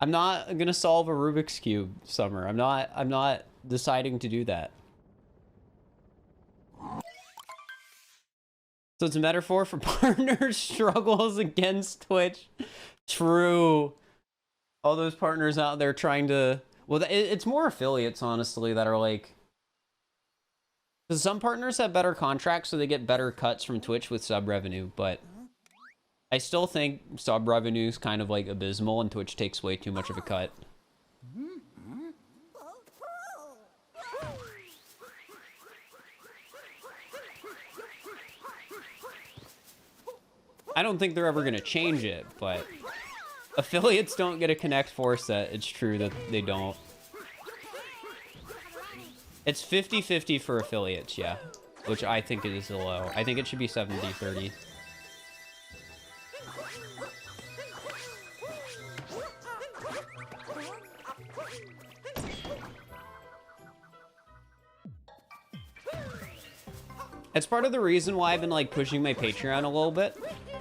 I'm not gonna solve a Rubik's Cube, Summer. I'm not deciding to do that. So it's a metaphor for partner struggles against Twitch. True. All those partners out there trying to... Well, it's more affiliates, honestly, that are like... Because some partners have better contracts, so they get better cuts from Twitch with sub revenue, but... I still think sub revenue is kind of like abysmal, and Twitch takes way too much of a cut. I don't think they're ever going to change it, but affiliates don't get a Connect 4 set. It's true that they don't. It's 50-50 for affiliates, yeah, which I think is low. I think it should be 70-30. It's part of the reason why I've been like pushing my Patreon a little bit.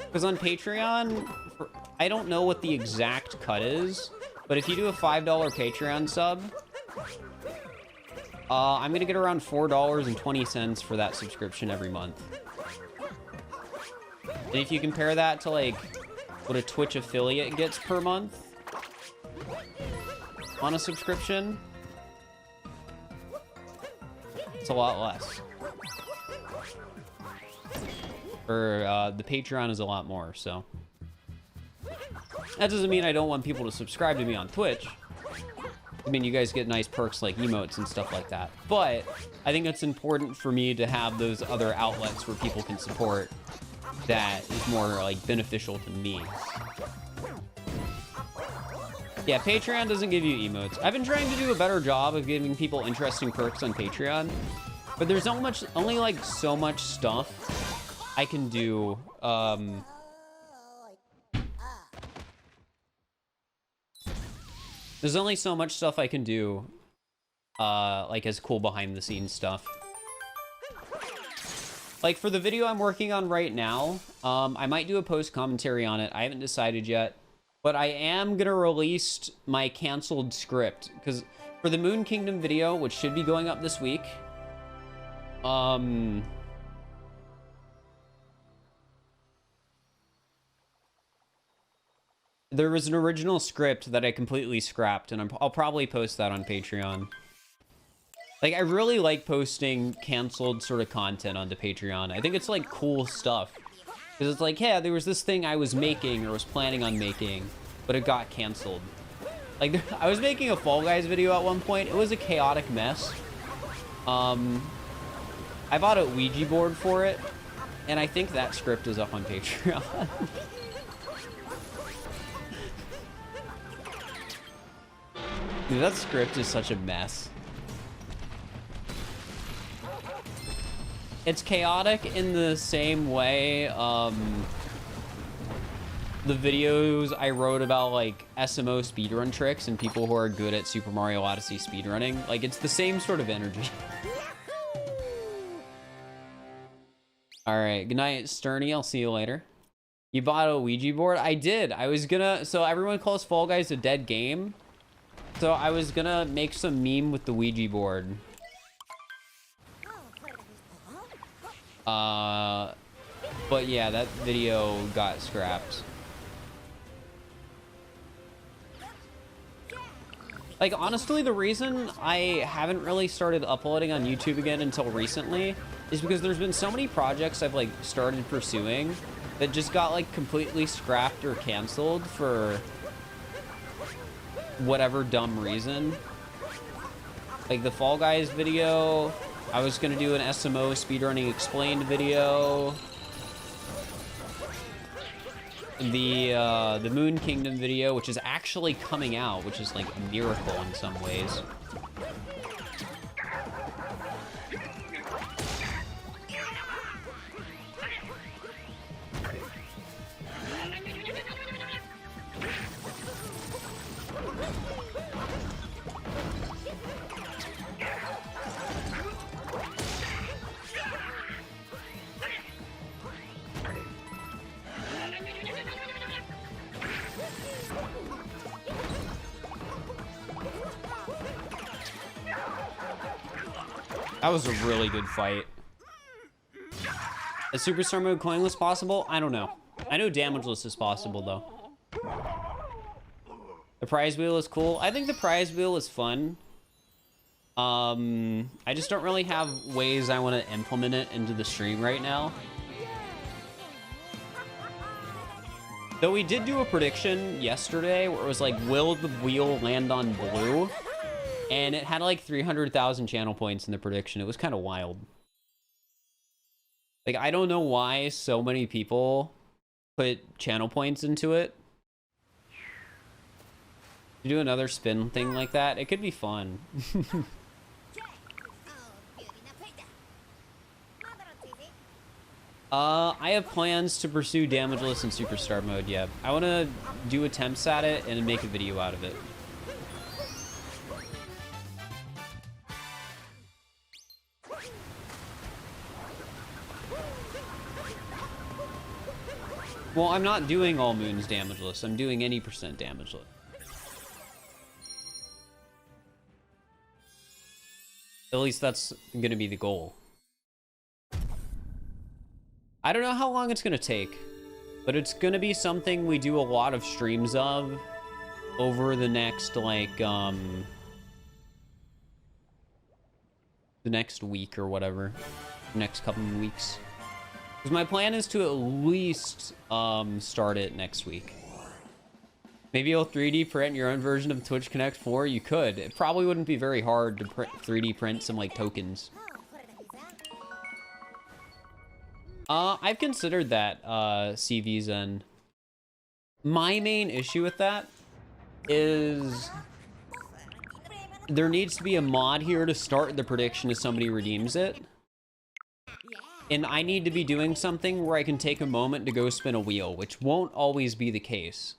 Because on Patreon, I don't know what the exact cut is, but if you do a $5 Patreon sub, I'm gonna get around $4.20 for that subscription every month. And if you compare that to like what a Twitch affiliate gets per month on a subscription, it's a lot less. Or the Patreon is a lot more, so that doesn't mean I don't want people to subscribe to me on Twitch. I mean, you guys get nice perks like emotes and stuff like that, but I think it's important for me to have those other outlets where people can support that is more like beneficial to me. Yeah, Patreon doesn't give you emotes. I've been trying to do a better job of giving people interesting perks on Patreon, but there's only like so much stuff I can do. There's only so much stuff I can do, like as cool behind the scenes stuff. Like for the video I'm working on right now, I might do a post commentary on it. I haven't decided yet, but I am gonna release my canceled script because for the Moon Kingdom video, which should be going up this week, there was an original script that I completely scrapped, and I'll probably post that on Patreon. Like, I really like posting canceled sort of content onto Patreon. I think it's, like, cool stuff. Because it's like, yeah, there was this thing I was making or was planning on making, but it got canceled. Like, I was making a Fall Guys video at one point. It was a chaotic mess. I bought a Ouija board for it, and I think that script is up on Patreon. Dude, that script is such a mess. It's chaotic in the same way, the videos I wrote about, like, SMO speedrun tricks and people who are good at Super Mario Odyssey speedrunning. Like, it's the same sort of energy. Alright, good night, Sterny. I'll see you later. You bought a Ouija board? I did. I was gonna... So everyone calls Fall Guys a dead game. So I was gonna make some meme with the Ouija board. But yeah, that video got scrapped. Like, honestly, the reason I haven't really started uploading on YouTube again until recently is because there's been so many projects I've, like, started pursuing that just got, like, completely scrapped or canceled for whatever dumb reason. Like the Fall Guys video, I was gonna do an SMO speedrunning explained video. The Moon Kingdom video, which is actually coming out, which is like a miracle in some ways. That was a really good fight. Is Superstar mode coinless possible? I don't know. I know damageless is possible, though. The prize wheel is cool. I think the prize wheel is fun. I just don't really have ways I want to implement it into the stream right now. Though we did do a prediction yesterday where it was like, will the wheel land on blue? And it had like 300,000 channel points in the prediction. It was kind of wild. Like, I don't know why so many people put channel points into it. To do another spin thing like that, it could be fun. I have plans to pursue damageless in Superstar mode, yeah. I want to do attempts at it and make a video out of it. Well, I'm not doing all moons damageless. I'm doing any percent damageless. At least that's going to be the goal. I don't know how long it's going to take, but it's going to be something we do a lot of streams of over the next, like, the next week or whatever. Next couple of weeks. Because my plan is to at least start it next week. Maybe you'll 3D print your own version of Twitch Connect 4? You could. It probably wouldn't be very hard to 3D print some, like, tokens. I've considered that, CVzen. My main issue with that is there needs to be a mod here to start the prediction if somebody redeems it. And I need to be doing something where I can take a moment to go spin a wheel, which won't always be the case.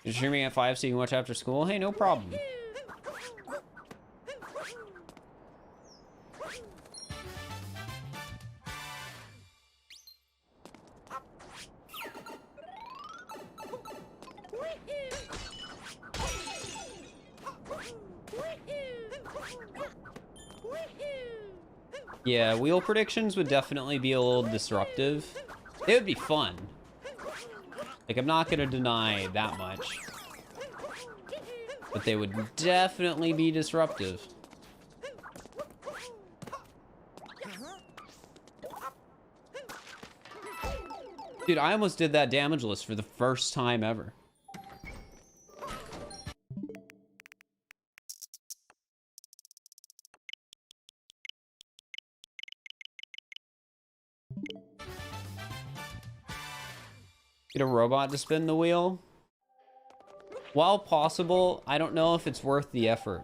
You're streaming at 5 so you can watch after school? Hey, no problem. Yeah, wheel predictions would definitely be a little disruptive. It would be fun. Like, I'm not gonna deny that much. But they would definitely be disruptive. Dude, I almost did that damageless for the first time ever. Get a robot to spin the wheel? While possible, I don't know if it's worth the effort.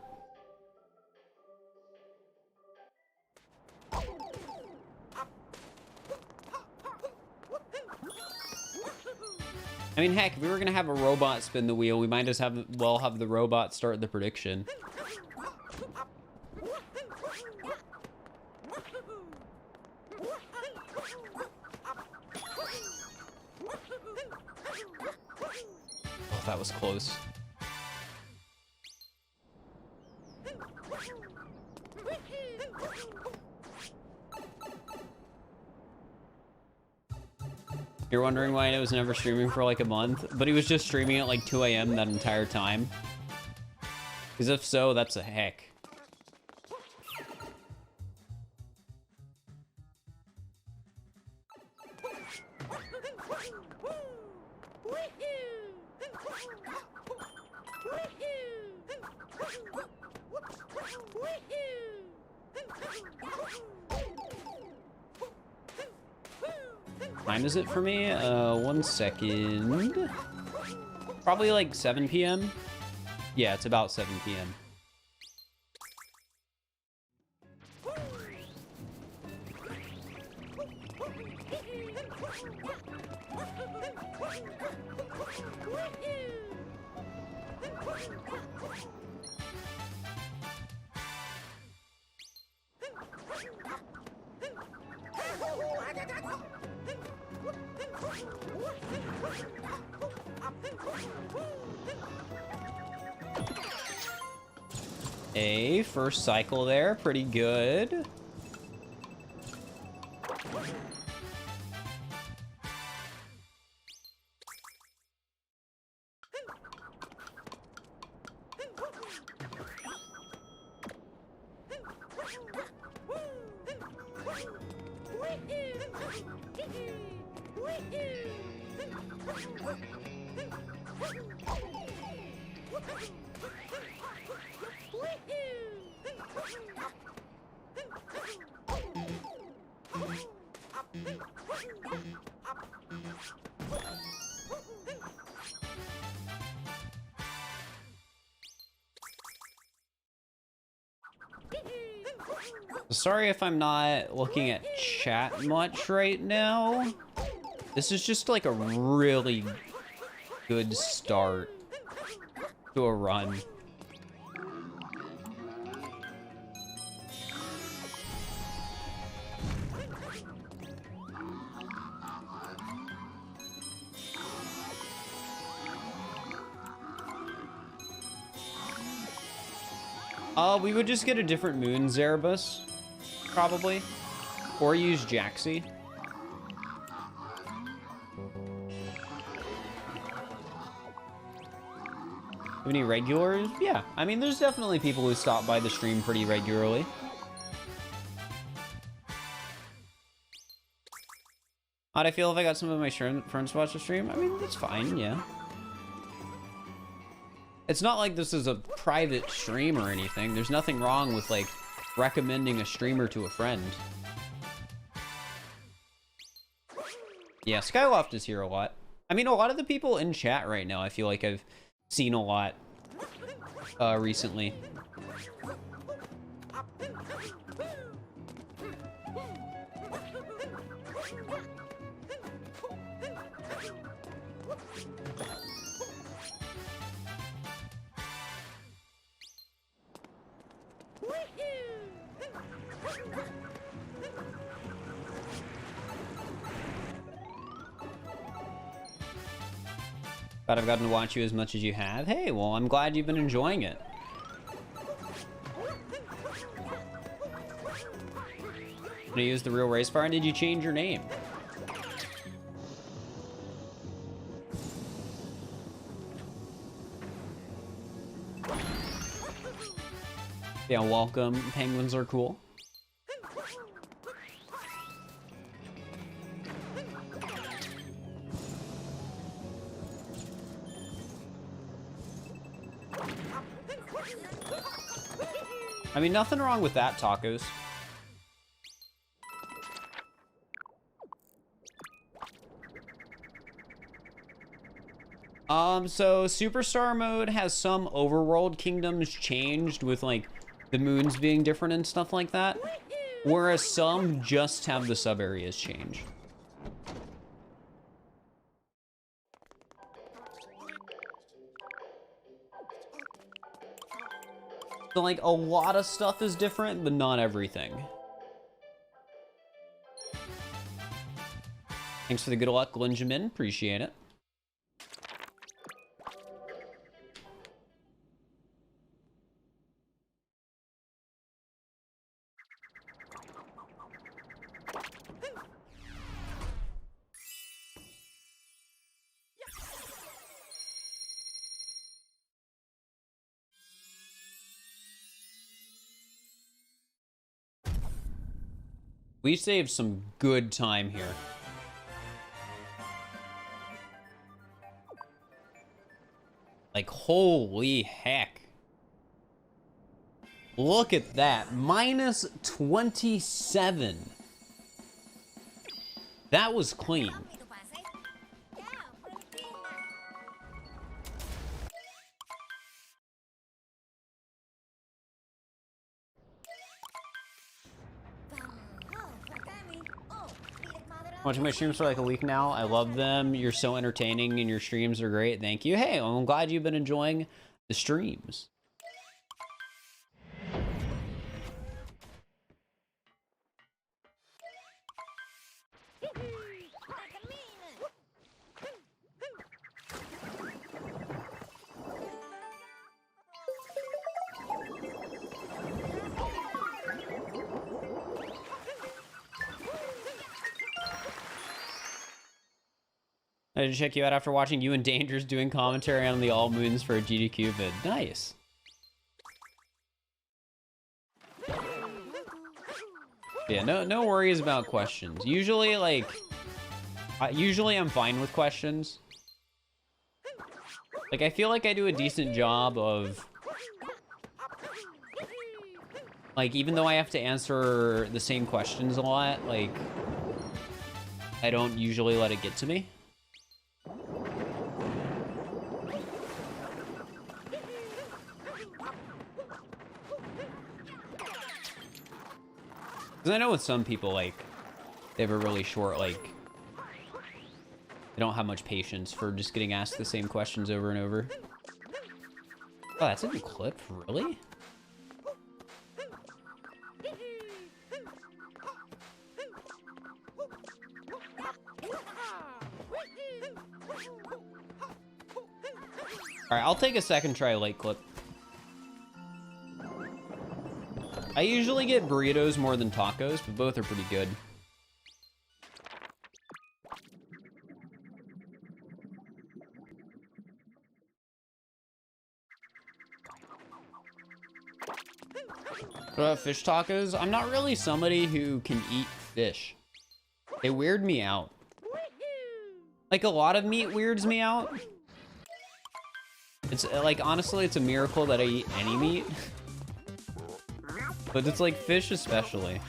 I mean, heck, if we were gonna have a robot spin the wheel, we might as well have the robot start the prediction. Oh, that was close. You're wondering why I was never streaming for like a month, but he was just streaming at like 2 AM that entire time. Because if so, that's a heck. Time is it for me? 1 second. Probably like 7 PM. Yeah, it's about 7 PM. A first cycle there, pretty good. Sorry if I'm not looking at chat much right now. This is just like a really good start to a run. We would just get a different moon Zerebus, probably. Or use Jaxi. Have any regulars? Yeah, I mean, there's definitely people who stop by the stream pretty regularly. How'd I feel if I got some of my friends to watch the stream? I mean, that's fine, yeah. It's not like this is a private stream or anything. There's nothing wrong with, like, recommending a streamer to a friend. Yeah, Skyloft is here a lot. I mean, a lot of the people in chat right now, I feel like I've seen a lot recently. Glad I've gotten to watch you as much as you have. Hey, well, I'm glad you've been enjoying it. Gonna use the real race bar? Did you change your name? Yeah, welcome. Penguins are cool. I mean, nothing wrong with that, tacos. So Superstar mode has some overworld kingdoms changed with, like, the moons being different and stuff like that. Whereas some just have the sub-areas change. So, like, a lot of stuff is different, but not everything. Thanks for the good luck, Glenjamin. Appreciate it. We saved some good time here. Like, holy heck. Look at that. Minus 27. That was clean. Watching my streams for like a week now. I love them. You're so entertaining and your streams are great. Thank you. Hey, I'm glad you've been enjoying the streams. I had to check you out after watching you and Dangers doing commentary on the All Moons for a GDQ vid. Nice. Yeah, no worries about questions. Usually, like, usually I'm fine with questions. Like, I feel like I do a decent job of, like, even though I have to answer the same questions a lot, like, I don't usually let it get to me. Because I know with some people, like, they have a really short, like, they don't have much patience for just getting asked the same questions over and over. Oh, that's a new clip? Really? Alright, I'll take a second try late clip. I usually get burritos more than tacos, but both are pretty good. What about fish tacos? I'm not really somebody who can eat fish. They weird me out. Like, a lot of meat weirds me out. It's, like, honestly, it's a miracle that I eat any meat. But it's like fish especially.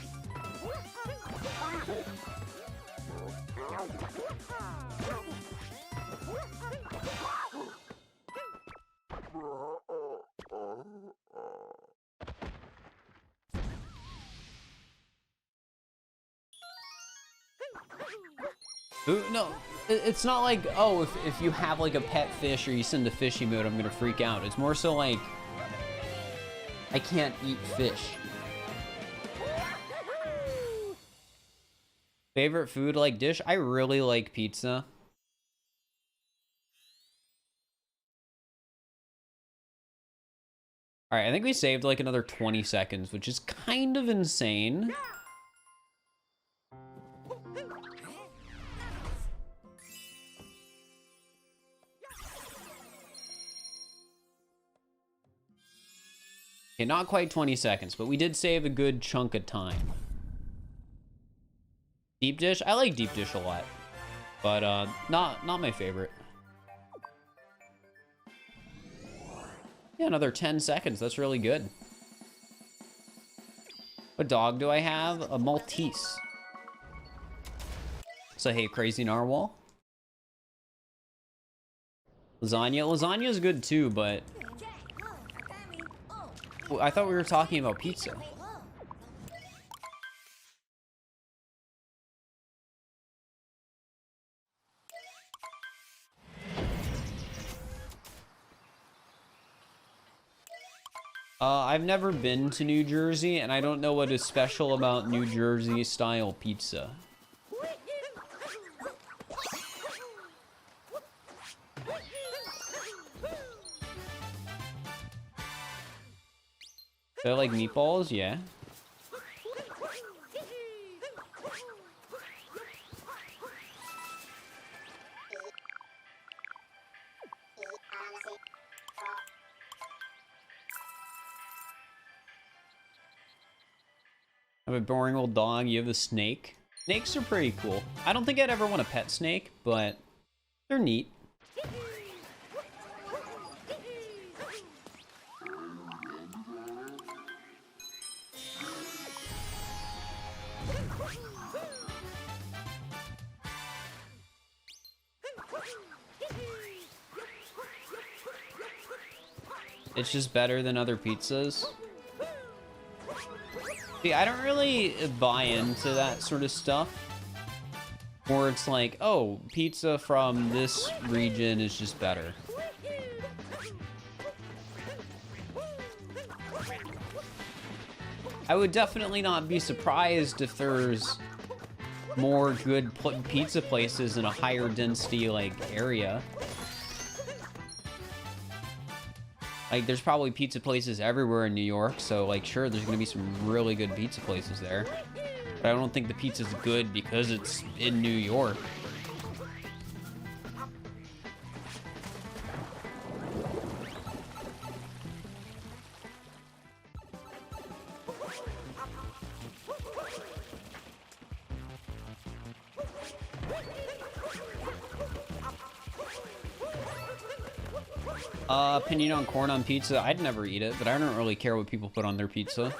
Ooh, no, it's not like, oh, if you have like a pet fish or you send a fish emote, I'm gonna freak out. It's more so like, I can't eat fish. Favorite food, like, dish? I really like pizza. Alright, I think we saved like another 20 seconds, which is kind of insane. Okay, not quite 20 seconds, but we did save a good chunk of time. Deep dish? I like deep dish a lot, but not my favorite. Yeah, another 10 seconds. That's really good. What dog do I have? A Maltese. So hey, crazy narwhal. Lasagna. Lasagna is good too, but I thought we were talking about pizza. I've never been to New Jersey, and I don't know what is special about New Jersey style pizza. They're like meatballs, yeah. I have a boring old dog. You have a snake. Snakes are pretty cool. I don't think I'd ever want a pet snake, but they're neat. It's just better than other pizzas. See, I don't really buy into that sort of stuff. Or it's like, oh, pizza from this region is just better. I would definitely not be surprised if there's more good pizza places in a higher density, like, area. Like, there's probably pizza places everywhere in New York, so, like, sure, there's gonna be some really good pizza places there. But I don't think the pizza's good because it's in New York. Opinion on corn on pizza. I'd never eat it, but I don't really care what people put on their pizza.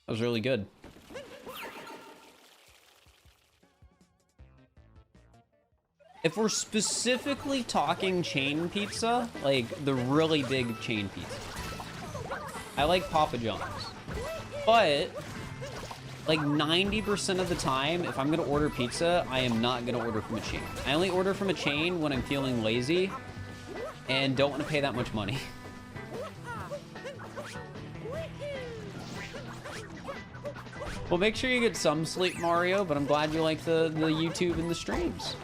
That was really good. If we're specifically talking chain pizza, like the really big chain pizza, I like Papa John's. But like 90% of the time, if I'm gonna order pizza, I am not gonna order from a chain. I only order from a chain when I'm feeling lazy and don't want to pay that much money. Well, make sure you get some sleep, Mario, but I'm glad you like the YouTube and the streams.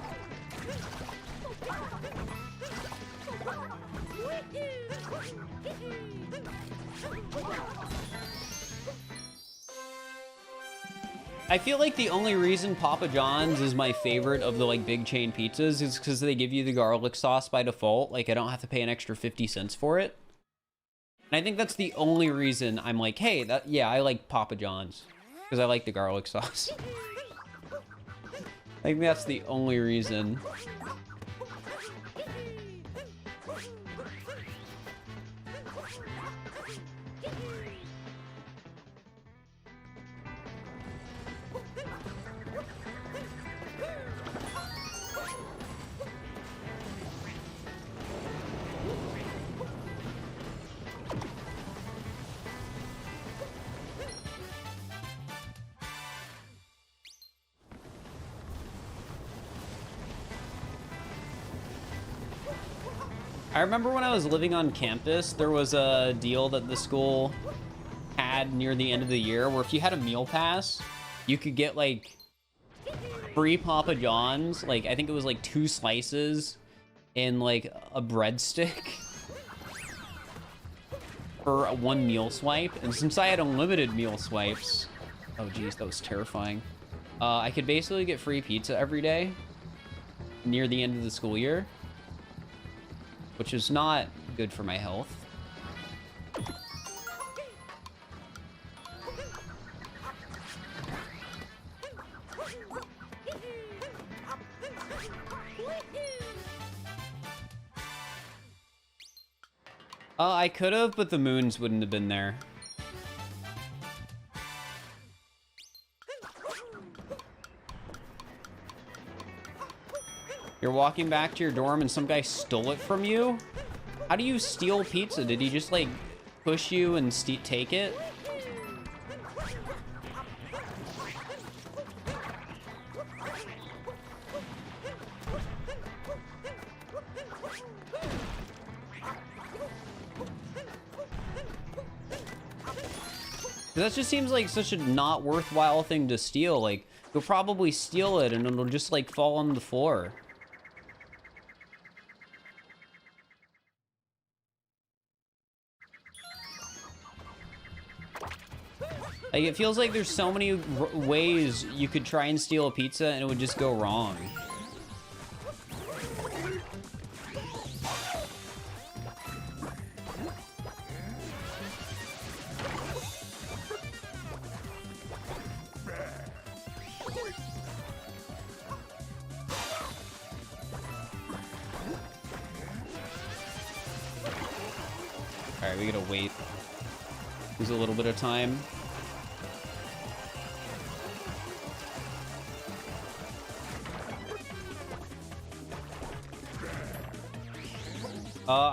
I feel like the only reason Papa John's is my favorite of the like big chain pizzas is because they give you the garlic sauce by default. Like I don't have to pay an extra 50 cents for it. And I think that's the only reason I'm like, hey, yeah, I like Papa John's because I like the garlic sauce. I think that's the only reason. I remember when I was living on campus, there was a deal that the school had near the end of the year where if you had a meal pass, you could get like free Papa John's. Like, I think it was like 2 slices and like a breadstick for 1 meal swipe. And since I had unlimited meal swipes, oh geez, that was terrifying. I could basically get free pizza every day near the end of the school year, which is not good for my health. I could have, but the moons wouldn't have been there. You're walking back to your dorm and some guy stole it from you? How do you steal pizza? Did he just like push you and take it? That just seems like such a not worthwhile thing to steal. Like, you'll probably steal it and it'll just like fall on the floor. Like, it feels like there's so many ways you could try and steal a pizza and it would just go wrong. Alright, we gotta wait. Lose a little bit of time.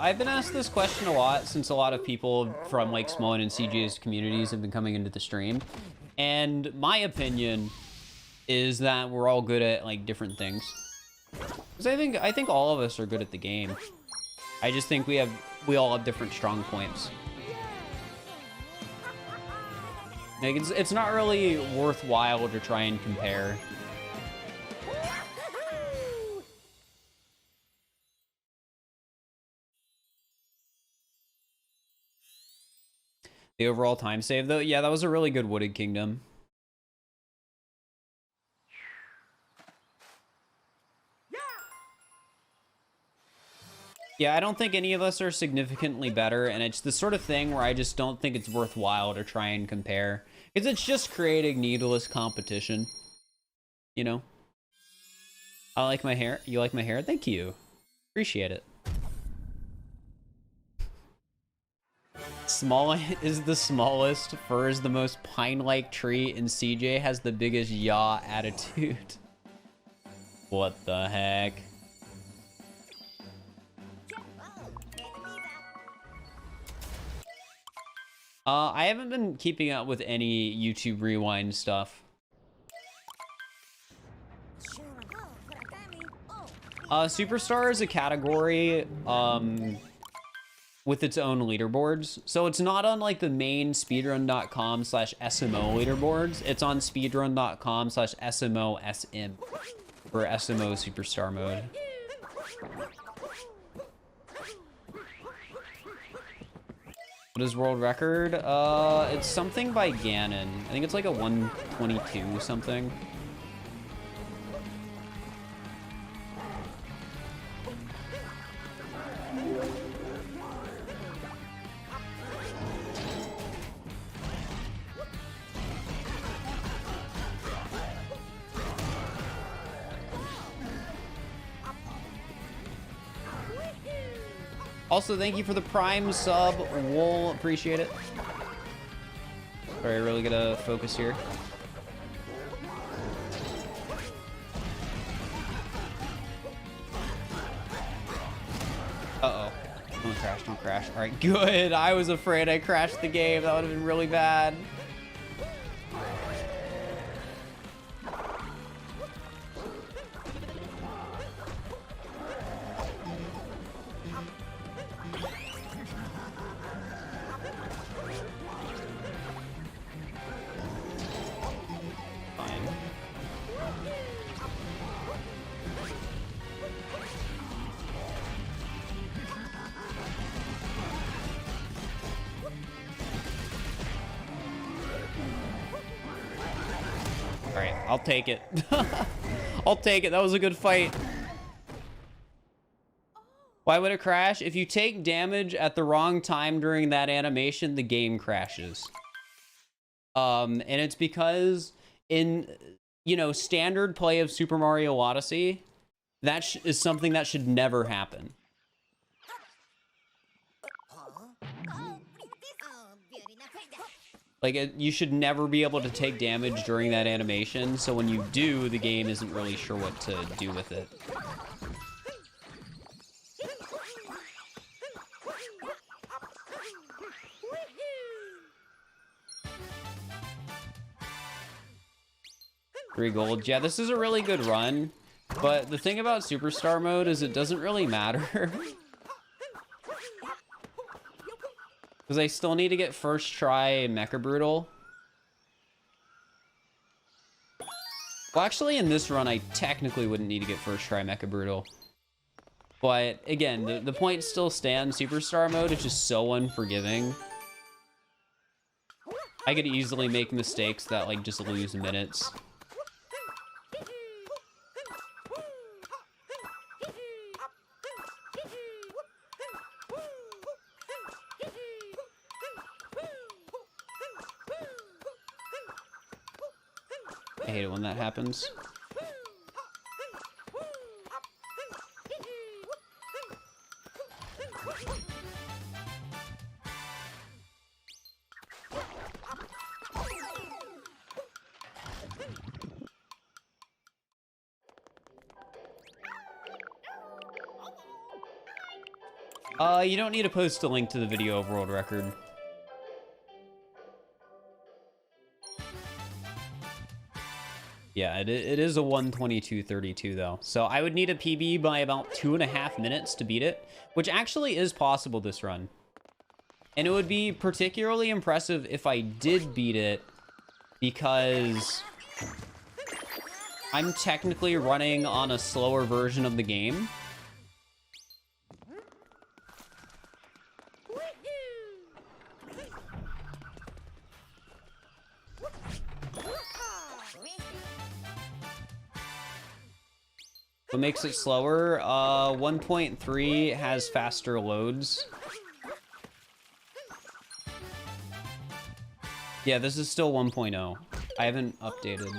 I've been asked this question a lot since a lot of people from like Smoan and CJ's communities have been coming into the stream. And my opinion is that we're all good at like different things. Because I think all of us are good at the game. I just think we all have different strong points. Like it's not really worthwhile to try and compare. The overall time save, though, yeah, that was a really good Wooded Kingdom. Yeah, I don't think any of us are significantly better, and it's the sort of thing where I just don't think it's worthwhile to try and compare. Because it's just creating needless competition. You know? I like my hair. You like my hair? Thank you. Appreciate it. Small is the smallest, fur is the most pine-like tree, and CJ has the biggest yaw attitude. What the heck? I haven't been keeping up with any YouTube Rewind stuff. Superstar is a category, with its own leaderboards. So it's not on like the main speedrun.com/SMO leaderboards. It's on speedrun.com/SMO-SM for SMO Superstar mode. What is world record? It's something by Ganon. I think it's like a 122 something. Also, thank you for the Prime sub, Wool. Appreciate it. Sorry, I really gotta focus here. Uh-oh. Don't crash, don't crash. All right, good. I was afraid I crashed the game. That would have been really bad. I'll take it. I'll take it. That was a good fight. Why would it crash? If you take damage at the wrong time during that animation, the game crashes. And it's because in, you know, standard play of Super Mario Odyssey, that is something that should never happen. Like, you should never be able to take damage during that animation, so when you do, the game isn't really sure what to do with it. Three gold. Yeah, this is a really good run, but the thing about Superstar mode is it doesn't really matter. Because I still need to get first try Mecha Brutal. Well, actually, in this run, I technically wouldn't need to get first try Mecha Brutal. But, again, the point still stands. Superstar mode is just so unforgiving. I could easily make mistakes that, like, just lose minutes. I hate it when that happens. You don't need to post a link to the video of world record. Yeah, it is a 122.32 though. So I would need a PB by about 2.5 minutes to beat it, which actually is possible this run. And it would be particularly impressive if I did beat it, because I'm technically running on a slower version of the game. What makes it slower? 1.3 has faster loads. Yeah, this is still 1.0. I haven't updated.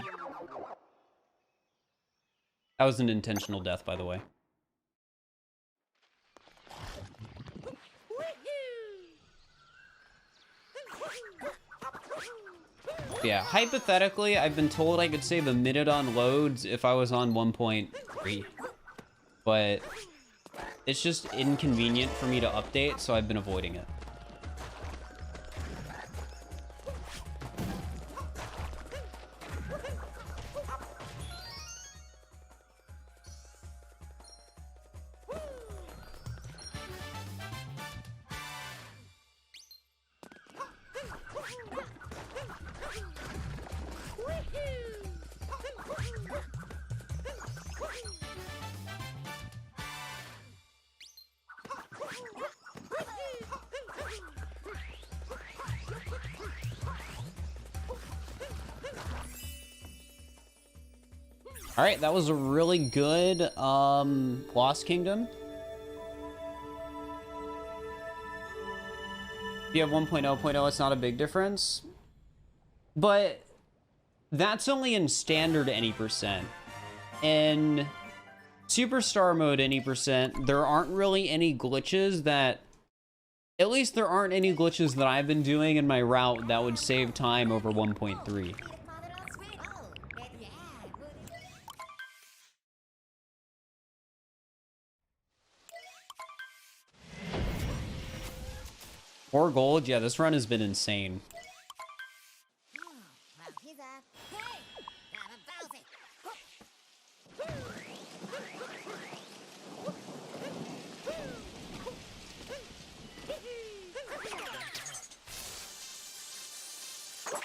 That was an intentional death, by the way. Yeah, hypothetically, I've been told I could save a minute on loads if I was on 1.3. But it's just inconvenient for me to update, so I've been avoiding it. All right, that was a really good Lost Kingdom. If you have 1.0.0, it's not a big difference. But that's only in standard any percent. In Superstar mode any percent, there aren't really any glitches that... At least there aren't any glitches that I've been doing in my route that would save time over 1.3. More gold? Yeah, this run has been insane.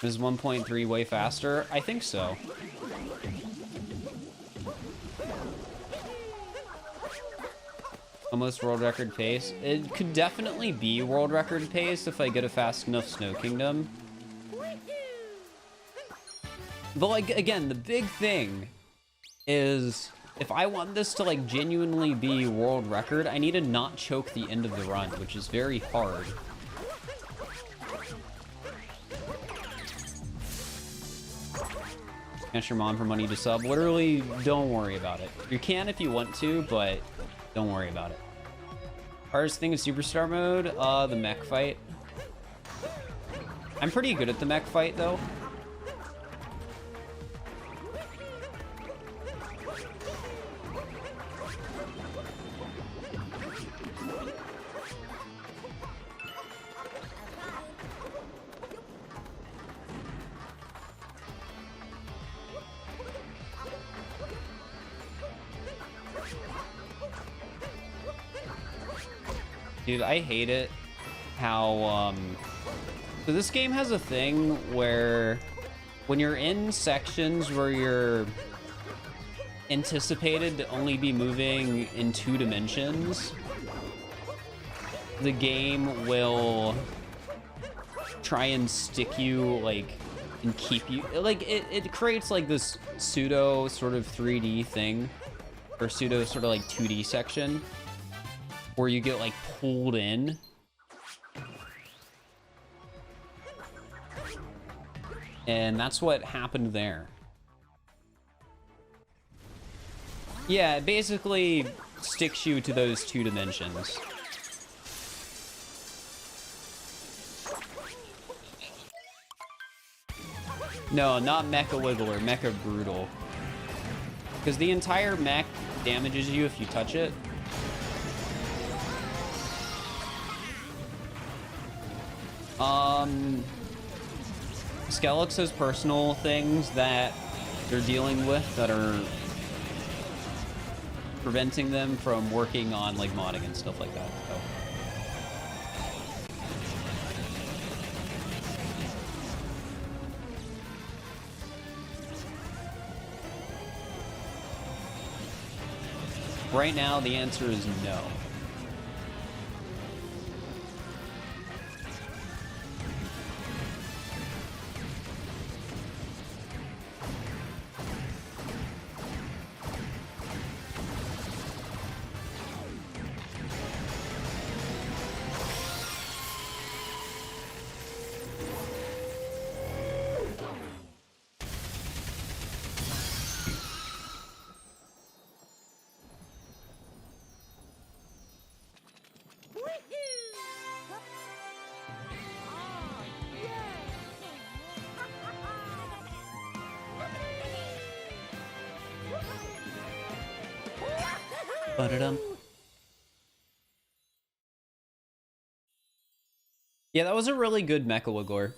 Is 1.3 way faster? I think so. Almost world record pace. It could definitely be world record pace if I get a fast enough Snow Kingdom. But like, again, the big thing is if I want this to like genuinely be world record, I need to not choke the end of the run, which is very hard. Ask your mom for money to sub. Literally, don't worry about it. You can if you want to, but don't worry about it. Hardest thing in Superstar mode, the mech fight. I'm pretty good at the mech fight, though. Dude, I hate it how, so this game has a thing where when you're in sections where you're anticipated to only be moving in 2 dimensions, the game will try and stick you, like, and keep you, like, it creates, like, this pseudo sort of 3D thing, or pseudo sort of, like, 2D section, where you get, like, pulled in. And that's what happened there. Yeah, it basically sticks you to those 2 dimensions. No, not Mecha Wiggler, Mecha Brutal. Because the entire mech damages you if you touch it. Skelix has personal things that they're dealing with that are preventing them from working on like modding and stuff like that. So. Right now, the answer is no. Ba-da-dum. Yeah, that was a really good Mechalogore.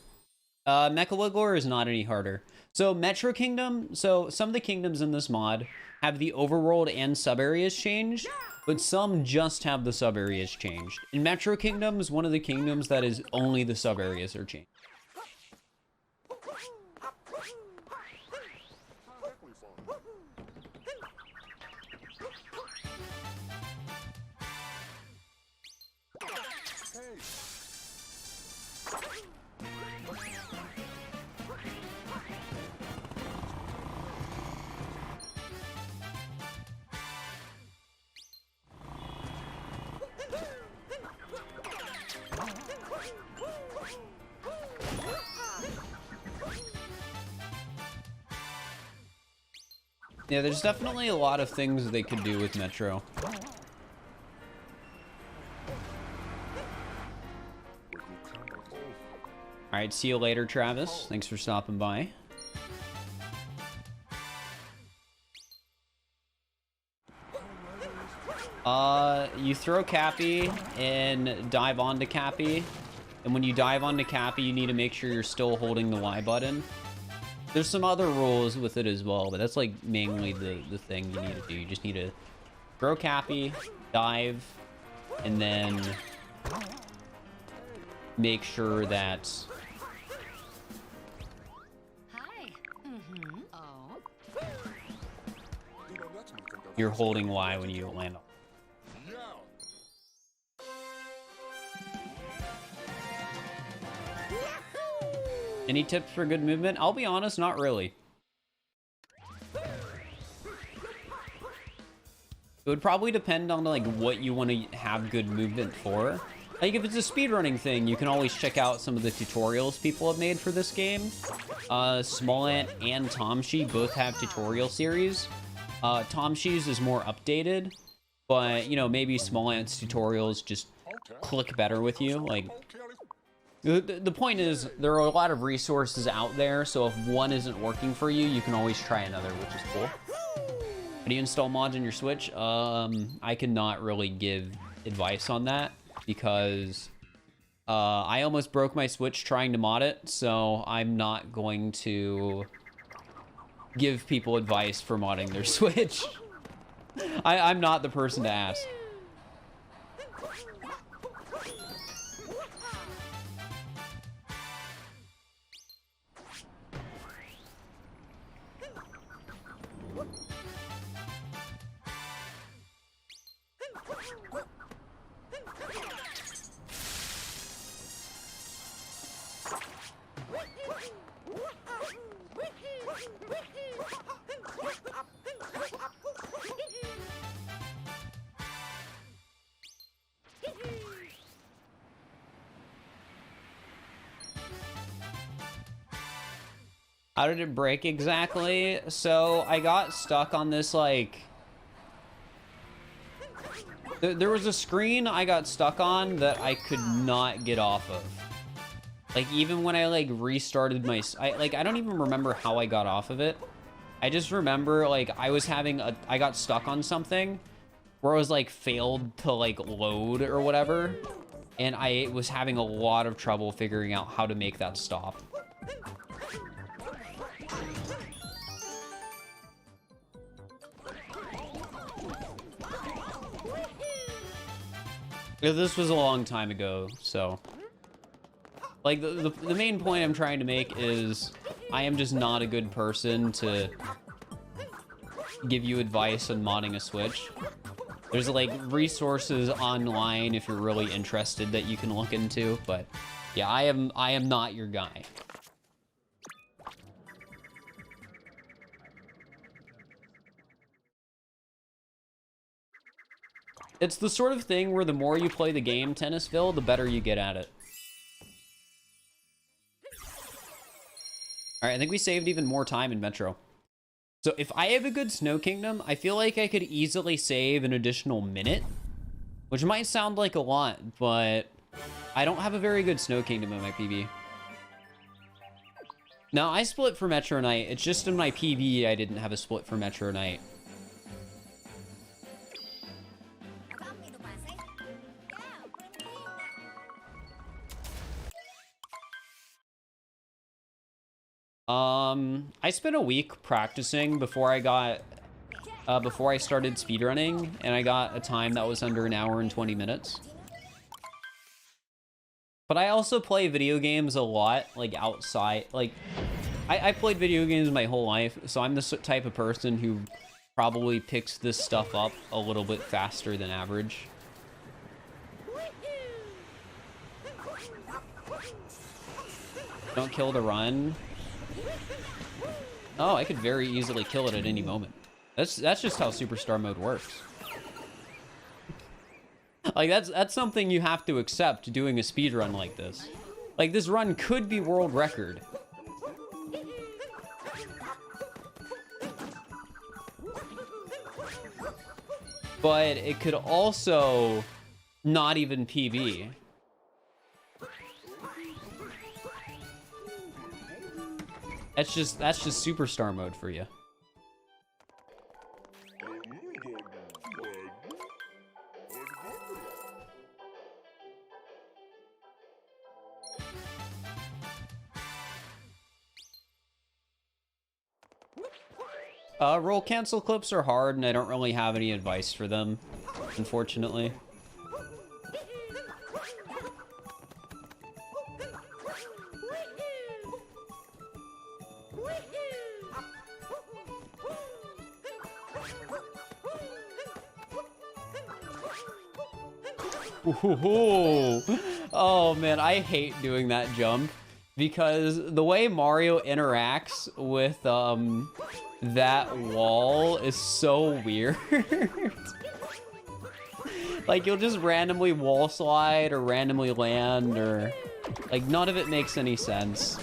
Mechalogore is not any harder. So Metro Kingdom, so some of the kingdoms in this mod have the overworld and sub-areas changed, but some just have the sub-areas changed. In Metro Kingdom is one of the kingdoms that is only the sub-areas are changed. Yeah, there's definitely a lot of things they could do with Metro. Alright, see you later, Travis. Thanks for stopping by. You throw Cappy and dive onto Cappy. And when you dive onto Cappy, you need to make sure you're still holding the Y button. There's some other rules with it as well, but that's like mainly the thing you need to do. You just need to throw Cappy, dive, and then make sure that you're holding Y when you land on. Any tips for good movement? I'll be honest, not really. It would probably depend on like what you want to have good movement for. Like if it's a speedrunning thing, you can always check out some of the tutorials people have made for this game. Smallant and Tomshi both have tutorial series. Tomshi's is more updated, but you know, maybe Smallant's tutorials just click better with you. Like, the point is, there are a lot of resources out there, so if one isn't working for you, you can always try another, which is cool. How do you install mods on your Switch? I cannot really give advice on that, because I almost broke my Switch trying to mod it, so I'm not going to give people advice for modding their Switch. I'm not the person to ask. How did it break exactly? So I got stuck on this, like... There was a screen I got stuck on that I could not get off of. Like, even when I, like, restarted my... I don't even remember how I got off of it. I just remember, like, I was having a... I got stuck on something where I was, like, failed to, like, load or whatever. And I was having a lot of trouble figuring out how to make that stop. Yeah, this was a long time ago, so... Like, the main point I'm trying to make is I am just not a good person to give you advice on modding a Switch. There's, like, resources online if you're really interested that you can look into, but yeah, I am not your guy. It's the sort of thing where the more you play the game, Tennisville, the better you get at it. Alright, I think we saved even more time in Metro. So if I have a good Snow Kingdom, I feel like I could easily save an additional minute. Which might sound like a lot, but I don't have a very good Snow Kingdom in my PB. Now, I split for Metro Knight. It's just in my PB I didn't have a split for Metro Knight. I spent a week practicing before I started speedrunning, and I got a time that was under an hour and 20 minutes. But I also play video games a lot, like outside. Like, I played video games my whole life, so I'm the type of person who probably picks this stuff up a little bit faster than average. Don't kill to run. Oh, I could very easily kill it at any moment. That's just how superstar mode works. Like, that's something you have to accept doing a speed run like this. Like, this run could be world record. But it could also not even PB. That's just superstar mode for you. Roll cancel clips are hard, and I don't really have any advice for them, unfortunately. Ooh. Oh man, I hate doing that jump because the way Mario interacts with that wall is so weird. Like, you'll just randomly wall slide or randomly land, or like none of it makes any sense.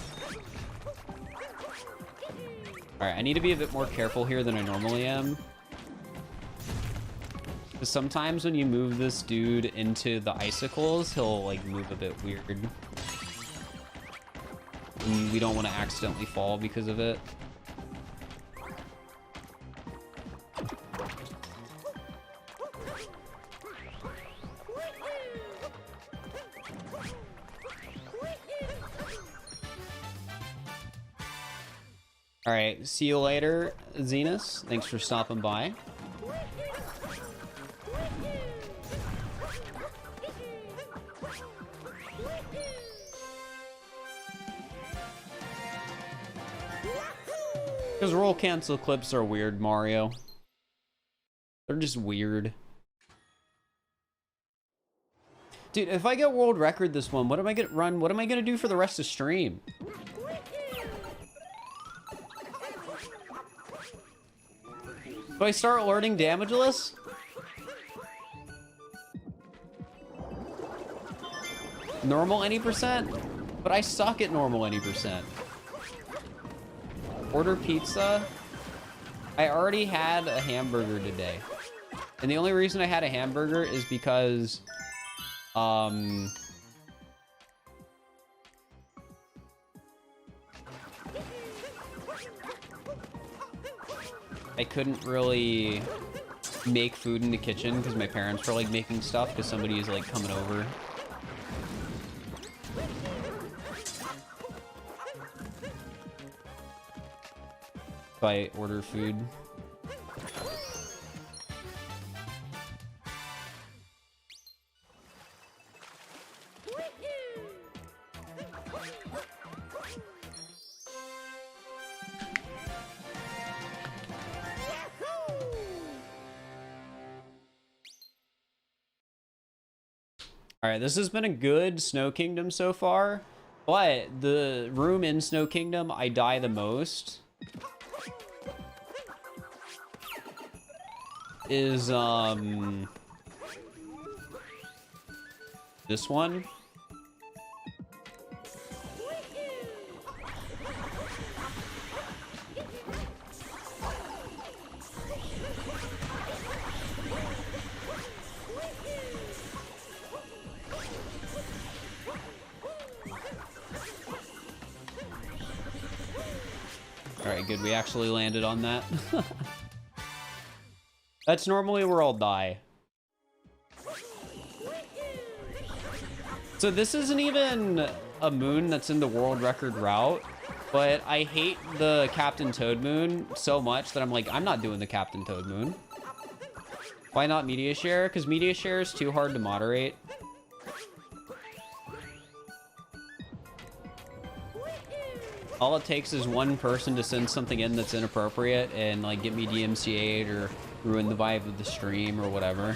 All right, I need to be a bit more careful here than I normally am. Because sometimes when you move this dude into the icicles, he'll like move a bit weird. And we don't want to accidentally fall because of it. All right, see you later, Zenus. Thanks for stopping by. Because roll cancel clips are weird, Mario. They're just weird. Dude, if I get world record this one, what am I gonna run? What am I gonna do for the rest of stream? Do I start learning damageless? Normal any percent? But I suck at normal any percent. Order pizza? I already had a hamburger today. And the only reason I had a hamburger is because I couldn't really make food in the kitchen because my parents were like making stuff because somebody is like coming over. If I order food. All right, this has been a good Snow Kingdom so far, but the room in Snow Kingdom I die the most is this one. All right, good. We actually landed on that. That's normally where I'll die. So this isn't even a moon that's in the world record route. But I hate the Captain Toad Moon so much that I'm like, I'm not doing the Captain Toad Moon. Why not Media Share? Because Media Share is too hard to moderate. All it takes is one person to send something in that's inappropriate and like get me DMCA'd or ruin the vibe of the stream or whatever.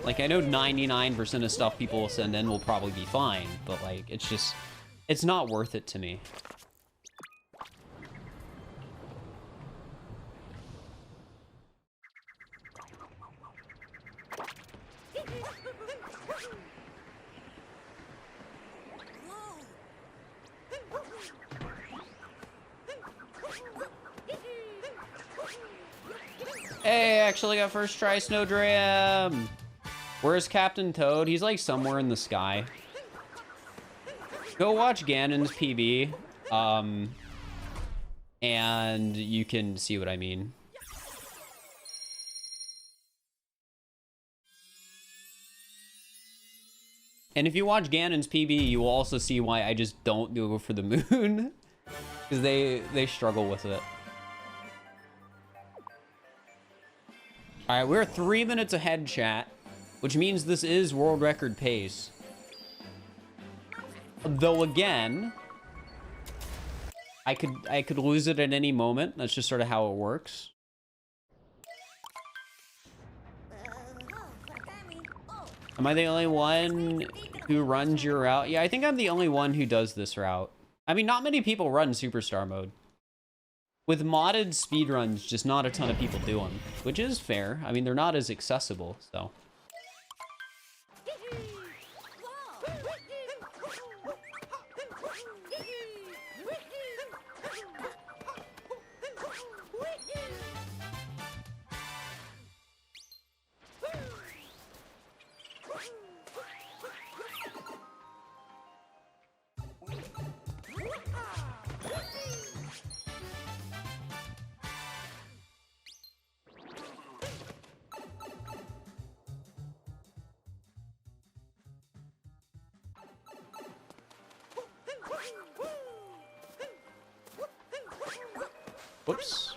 Like, I know 99% of stuff people will send in will probably be fine, but like, it's just, it's not worth it to me. Hey, I actually got first try Snowdram. Where's Captain Toad? He's like somewhere in the sky. Go watch Ganon's PB. And you can see what I mean. And if you watch Ganon's PB, you will also see why I just don't go for the moon. Because they struggle with it. Alright, we're 3 minutes ahead, chat. Which means this is world record pace. Though again, I could lose it at any moment. That's just sort of how it works. Am I the only one who runs your route? Yeah, I think I'm the only one who does this route. I mean, not many people run Superstar mode. With modded speedruns, just not a ton of people do them, which is fair. I mean, they're not as accessible, so. Whoops.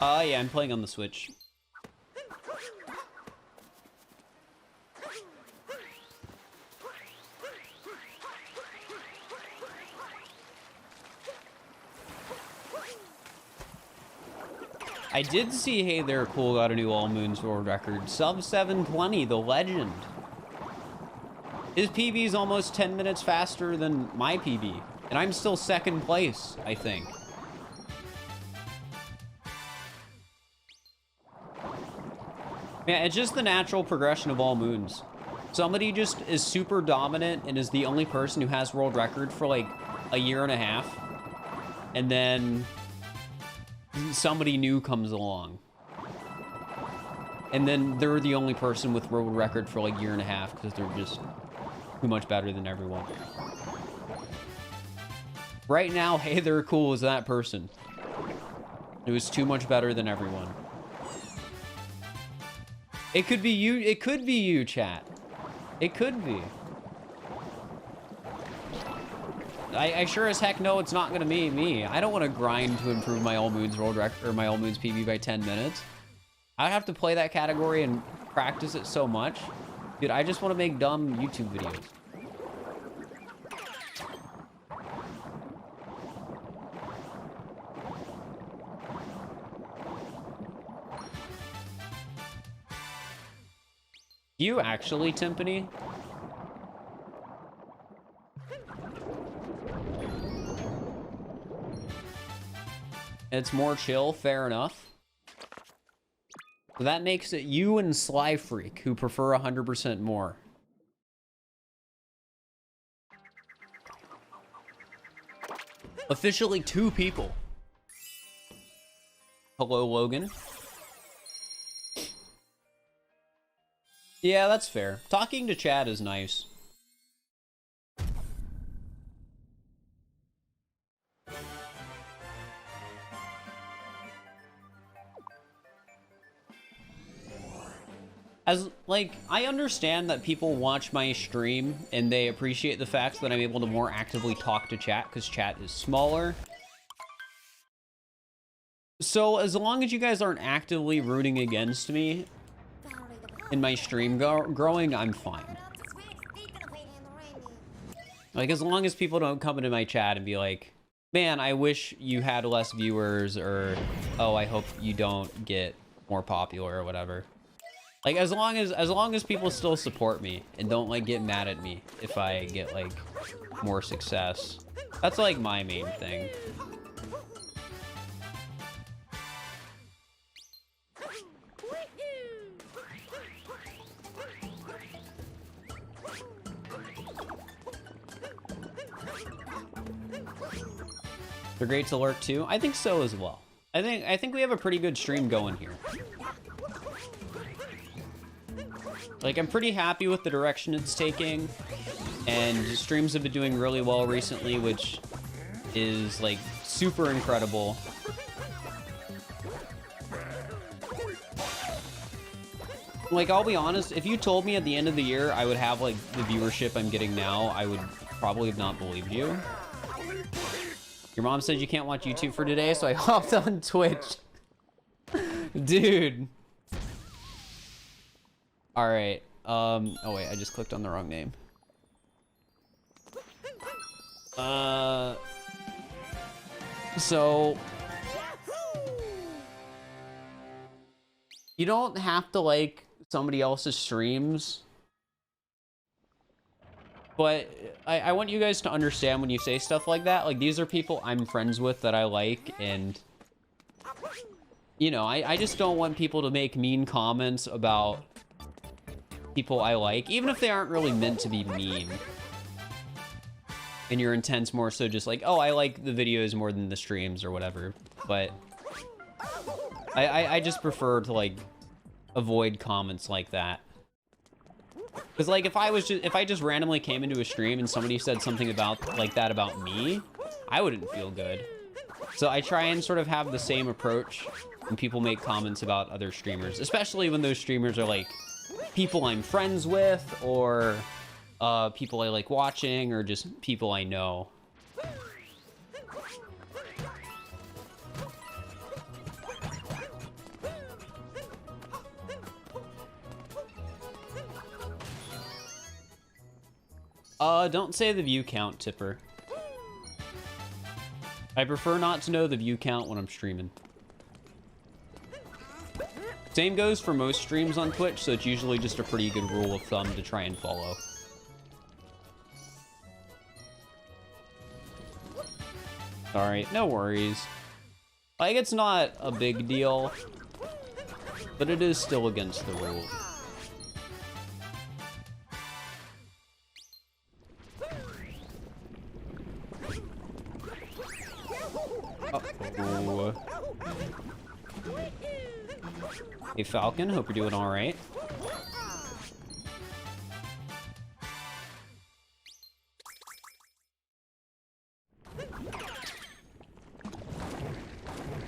Yeah, I'm playing on the Switch. I did see Hey There Cool got a new All Moons world record. Sub 720, the legend. His PB is almost 10 minutes faster than my PB. And I'm still second place, I think. Yeah, it's just the natural progression of All Moons. Somebody just is super dominant and is the only person who has world record for like a year and a half. And then somebody new comes along. And then they're the only person with world record for like a year and a half because they're just too much better than everyone. Right now, Hey There Cool is that person. It was too much better than everyone. It could be you. It could be you, chat. It could be. I sure as heck know it's not gonna be me. I don't want to grind to improve my All Moons world record or my All Moons PB by 10 minutes. I'd have to play that category and practice it so much. Dude, I just want to make dumb YouTube videos. You actually, Timpani? It's more chill, fair enough. So that makes it you and Sly Freak, who prefer 100% more. Officially 2 people. Hello, Logan. Yeah, that's fair. Talking to chat is nice. As, like, I understand that people watch my stream and they appreciate the fact that I'm able to more actively talk to chat because chat is smaller. So as long as you guys aren't actively rooting against me in my stream growing, I'm fine. Like, as long as people don't come into my chat and be like, man, I wish you had less viewers, or, oh, I hope you don't get more popular or whatever. Like, as long as people still support me and don't, like, get mad at me if I get, like, more success. That's, like, my main thing. They're great to lurk, too. I think so, as well. I think we have a pretty good stream going here. Like, I'm pretty happy with the direction it's taking, and streams have been doing really well recently, which is, like, super incredible. Like, I'll be honest, if you told me at the end of the year I would have, like, the viewership I'm getting now, I would probably have not believed you. Your mom said you can't watch YouTube for today, so I hopped on Twitch. Dude. All right. Oh wait, I just clicked on the wrong name. So you don't have to like somebody else's streams, but I want you guys to understand when you say stuff like that, like, these are people I'm friends with that I like, and you know, I just don't want people to make mean comments about people I like, even if they aren't really meant to be mean. And your intent's more so just like, oh, I like the videos more than the streams or whatever. But I just prefer to, like, avoid comments like that. Because, like, if I just randomly came into a stream and somebody said something about, like, that about me, I wouldn't feel good. So I try and sort of have the same approach when people make comments about other streamers, especially when those streamers are, like, people I'm friends with, or people I like watching, or just people I know. Don't say the view count, Tipper. I prefer not to know the view count when I'm streaming. Same goes for most streams on Twitch, so it's usually just a pretty good rule of thumb to try and follow. Alright, no worries. Like, it's not a big deal, but it is still against the rules. Uh-oh. Hey, Falcon, hope you're doing alright.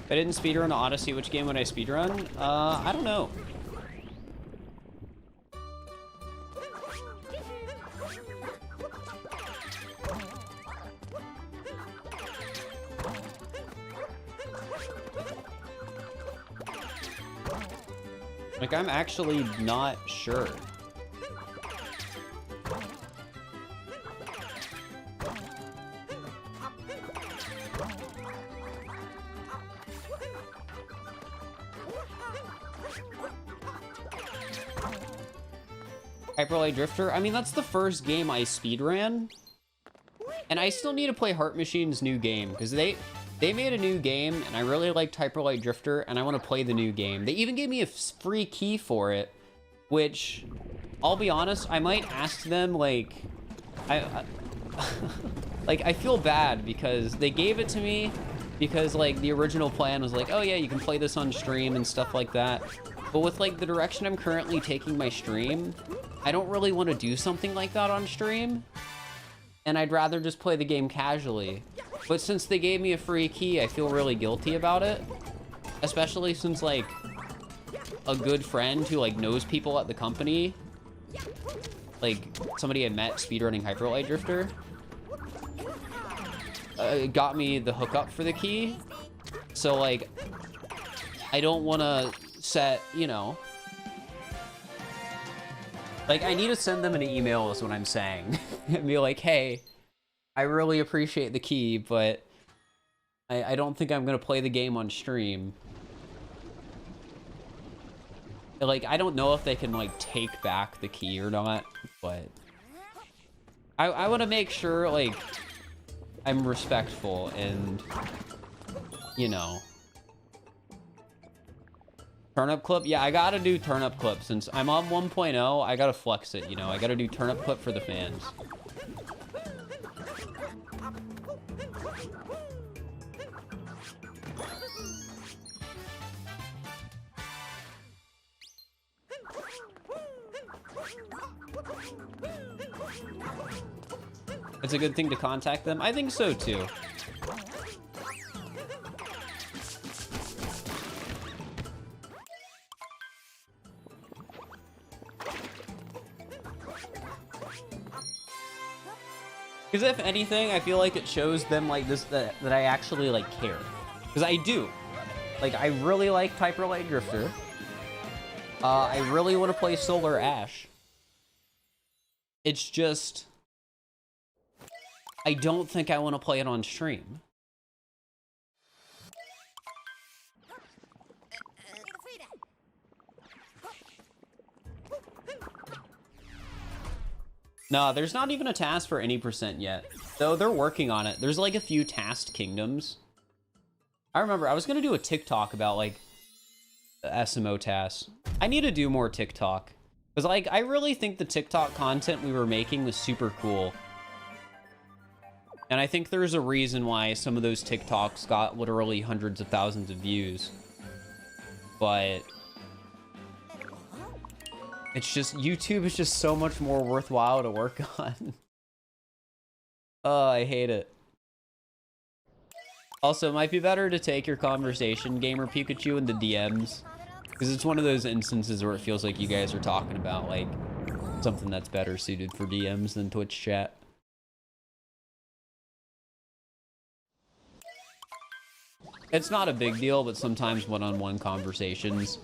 If I didn't speedrun Odyssey, which game would I speedrun? I don't know. Like, I'm actually not sure. Hyperlight Drifter? I mean, that's the first game I speedran. And I still need to play Heart Machine's new game, because they made a new game, and I really liked Hyperlight Drifter, and I want to play the new game. They even gave me a free key for it, which, I'll be honest, I might ask them, like, like, I feel bad, because they gave it to me, because, like, the original plan was like, oh yeah, you can play this on stream and stuff like that. But with, like, the direction I'm currently taking my stream, I don't really want to do something like that on stream, and I'd rather just play the game casually. But since they gave me a free key, I feel really guilty about it. Especially since, like, a good friend who like knows people at the company, like somebody I met speedrunning Hyperlight Drifter, got me the hookup for the key. So like, I don't want to set, you know, like I need to send them an email is what I'm saying. And be like, hey, I really appreciate the key, but I don't think I'm gonna play the game on stream. Like, I don't know if they can like take back the key or not, but I want to make sure like I'm respectful and, you know. Turnip clip? Yeah, I gotta do turnip clip. Since I'm on 1.0, I gotta flex it, you know? I gotta do turnip clip for the fans. It's a good thing to contact them? I think so, too. Because if anything, I feel like it shows them like this that I actually like care. Because I do. Like, I really like Hyperlight Drifter. I really want to play Solar Ash. It's just, I don't think I want to play it on stream. No, there's not even a task for any percent yet. Though they're working on it. There's like a few tasked kingdoms. I remember I was going to do a TikTok about like the SMO tasks. I need to do more TikTok. Because like, I really think the TikTok content we were making was super cool. And I think there's a reason why some of those TikToks got literally hundreds of thousands of views. But it's just, YouTube is just so much more worthwhile to work on. Oh, I hate it. Also, it might be better to take your conversation, Gamer Pikachu, in the DMs. Because it's one of those instances where it feels like you guys are talking about, like, something that's better suited for DMs than Twitch chat. It's not a big deal, but sometimes one-on-one conversations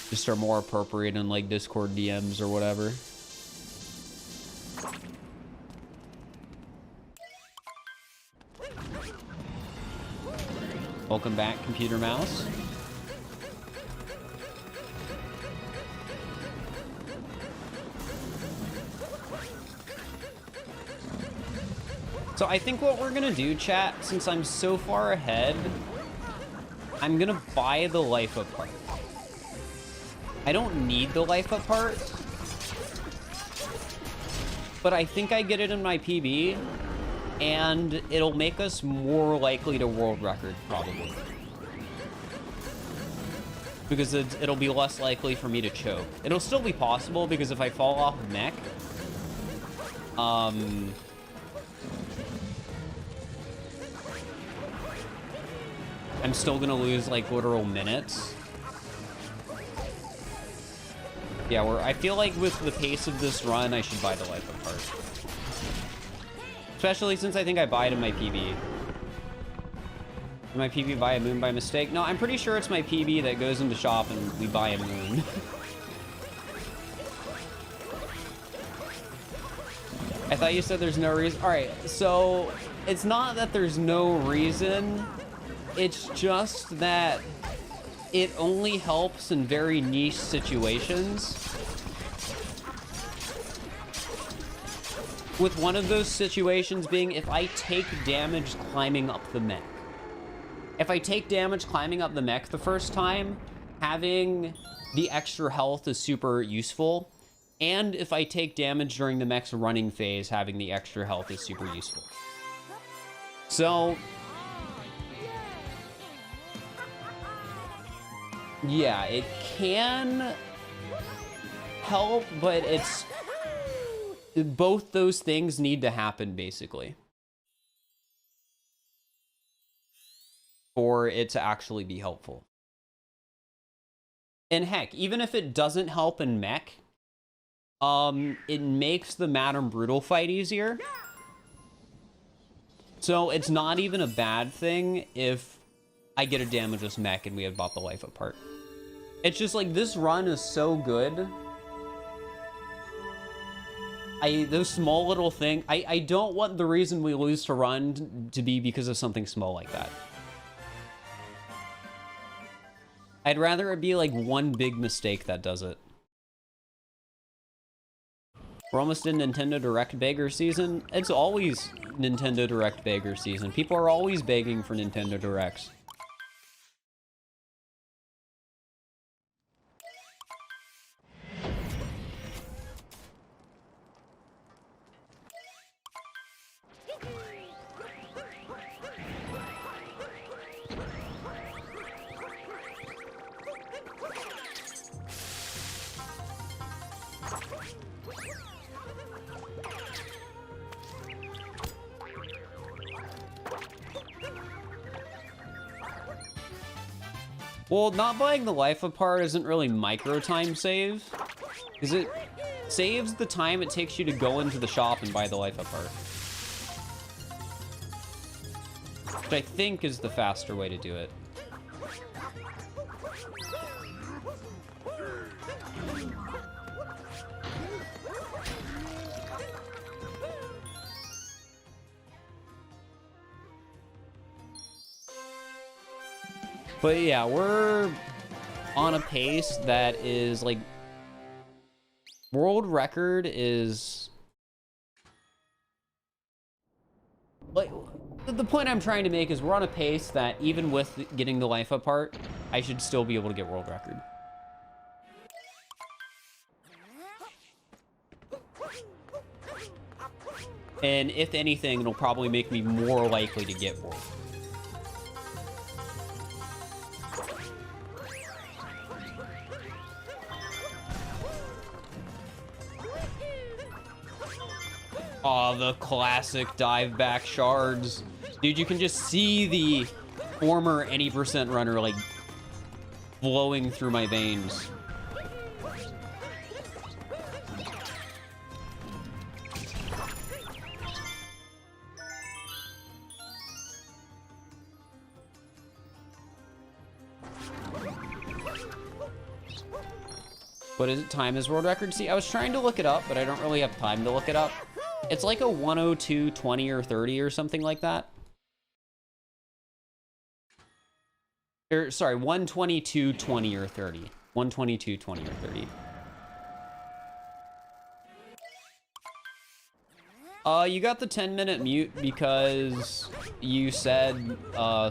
just are more appropriate in like Discord DMs or whatever. Welcome back, Computer Mouse. So I think what we're gonna do, chat, since I'm so far ahead, I'm gonna buy the life up part. I don't need the life up part, but I think I get it in my PB, and it'll make us more likely to world record, probably. Because it'll be less likely for me to choke. It'll still be possible, because if I fall off of mech, I'm still gonna lose, like, literal minutes. Yeah, I feel like with the pace of this run, I should buy the life up part. Especially since I think I buy it in my PB. Did my PB buy a moon by mistake? No, I'm pretty sure it's my PB that goes into shop and we buy a moon. I thought you said there's no reason. All right, so it's not that there's no reason. It's just that it only helps in very niche situations. With one of those situations being if I take damage climbing up the mech. If I take damage climbing up the mech the first time, having the extra health is super useful. And if I take damage during the mech's running phase, having the extra health is super useful. So yeah, it can help, but it's both those things need to happen, basically. for it to actually be helpful. And heck, even if it doesn't help in mech, it makes the Madame Brutal fight easier. So it's not even a bad thing if I get a damageless mech and we have bought the life apart. It's just like, this run is so good. Those small little thing, I don't want the reason we lose to run to be because of something small like that. I'd rather it be like one big mistake that does it. We're almost in Nintendo Direct beggar season. It's always Nintendo Direct beggar season. People are always begging for Nintendo Directs. Well, not buying the life apart isn't really micro time save, because it saves the time it takes you to go into the shop and buy the life apart. Which I think is the faster way to do it. But yeah, we're on a pace that is like, world record is like, the point I'm trying to make is we're on a pace that even with getting the life apart, I should still be able to get world record. And if anything, it'll probably make me more likely to get world. Oh, the classic dive back shards. Dude, you can just see the former any percent runner, like, flowing through my veins. What is it? Time is world record? See, I was trying to look it up, but I don't really have time to look it up. It's like a 102.20 or 30 or something like that. Or, sorry, 122.20 or 30. 122.20 or 30. You got the 10-minute mute because you said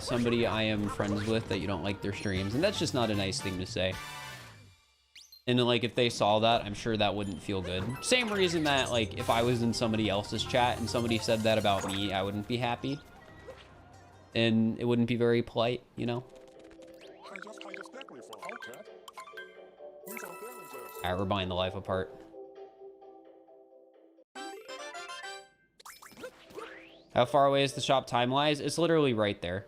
somebody I am friends with that you don't like their streams, and that's just not a nice thing to say. And like, if they saw that, I'm sure that wouldn't feel good. Same reason that, like, if I was in somebody else's chat and somebody said that about me, I wouldn't be happy. And it wouldn't be very polite, you know? Alright, we're buying the life apart. How far away is the shop time-wise? It's literally right there.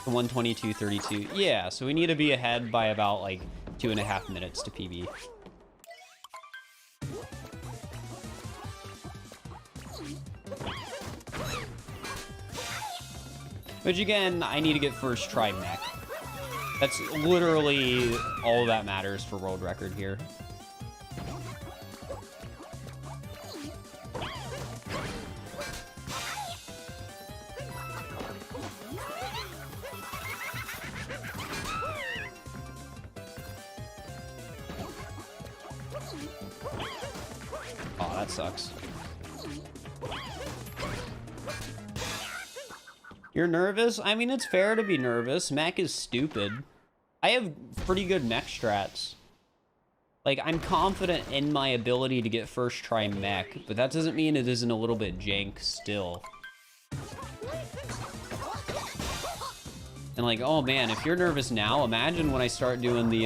122.32. Yeah, so we need to be ahead by about like 2.5 minutes to PB. Which again, I need to get first try mech. That's literally all that matters for world record here. Oh, that sucks. You're nervous? I mean, it's fair to be nervous. Mech is stupid. I have pretty good mech strats. Like, I'm confident in my ability to get first try mech, but that doesn't mean it isn't a little bit jank still. And like, oh man, if you're nervous now, imagine when I start doing the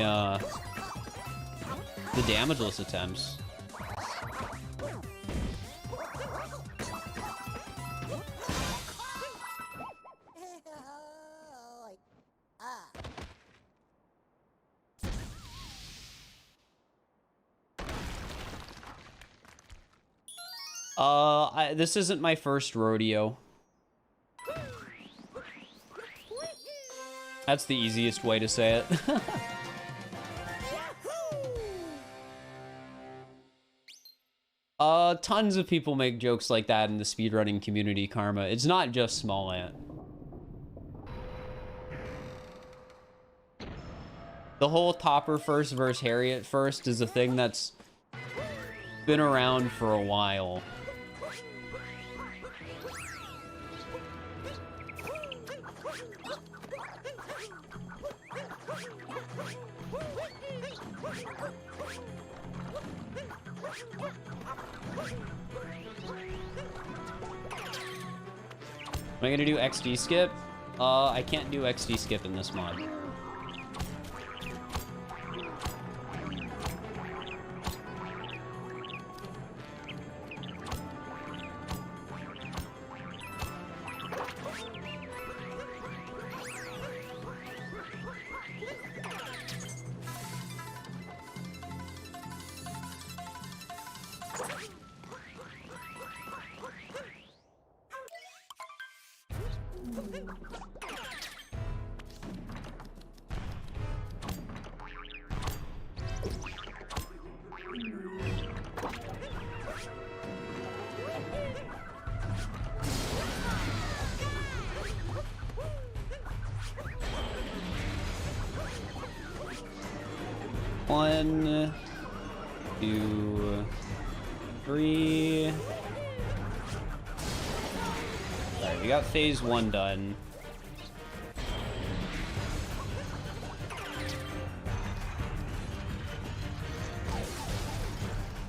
damageless attempts. This isn't my first rodeo. That's the easiest way to say it. Tons of people make jokes like that in the speedrunning community, Karma. It's not just Small Ant. The whole Topper first versus Harriet first is a thing that's been around for a while. Am I gonna do XD skip? I can't do XD skip in this mod. One, two, three. Alright, we got phase 1 done.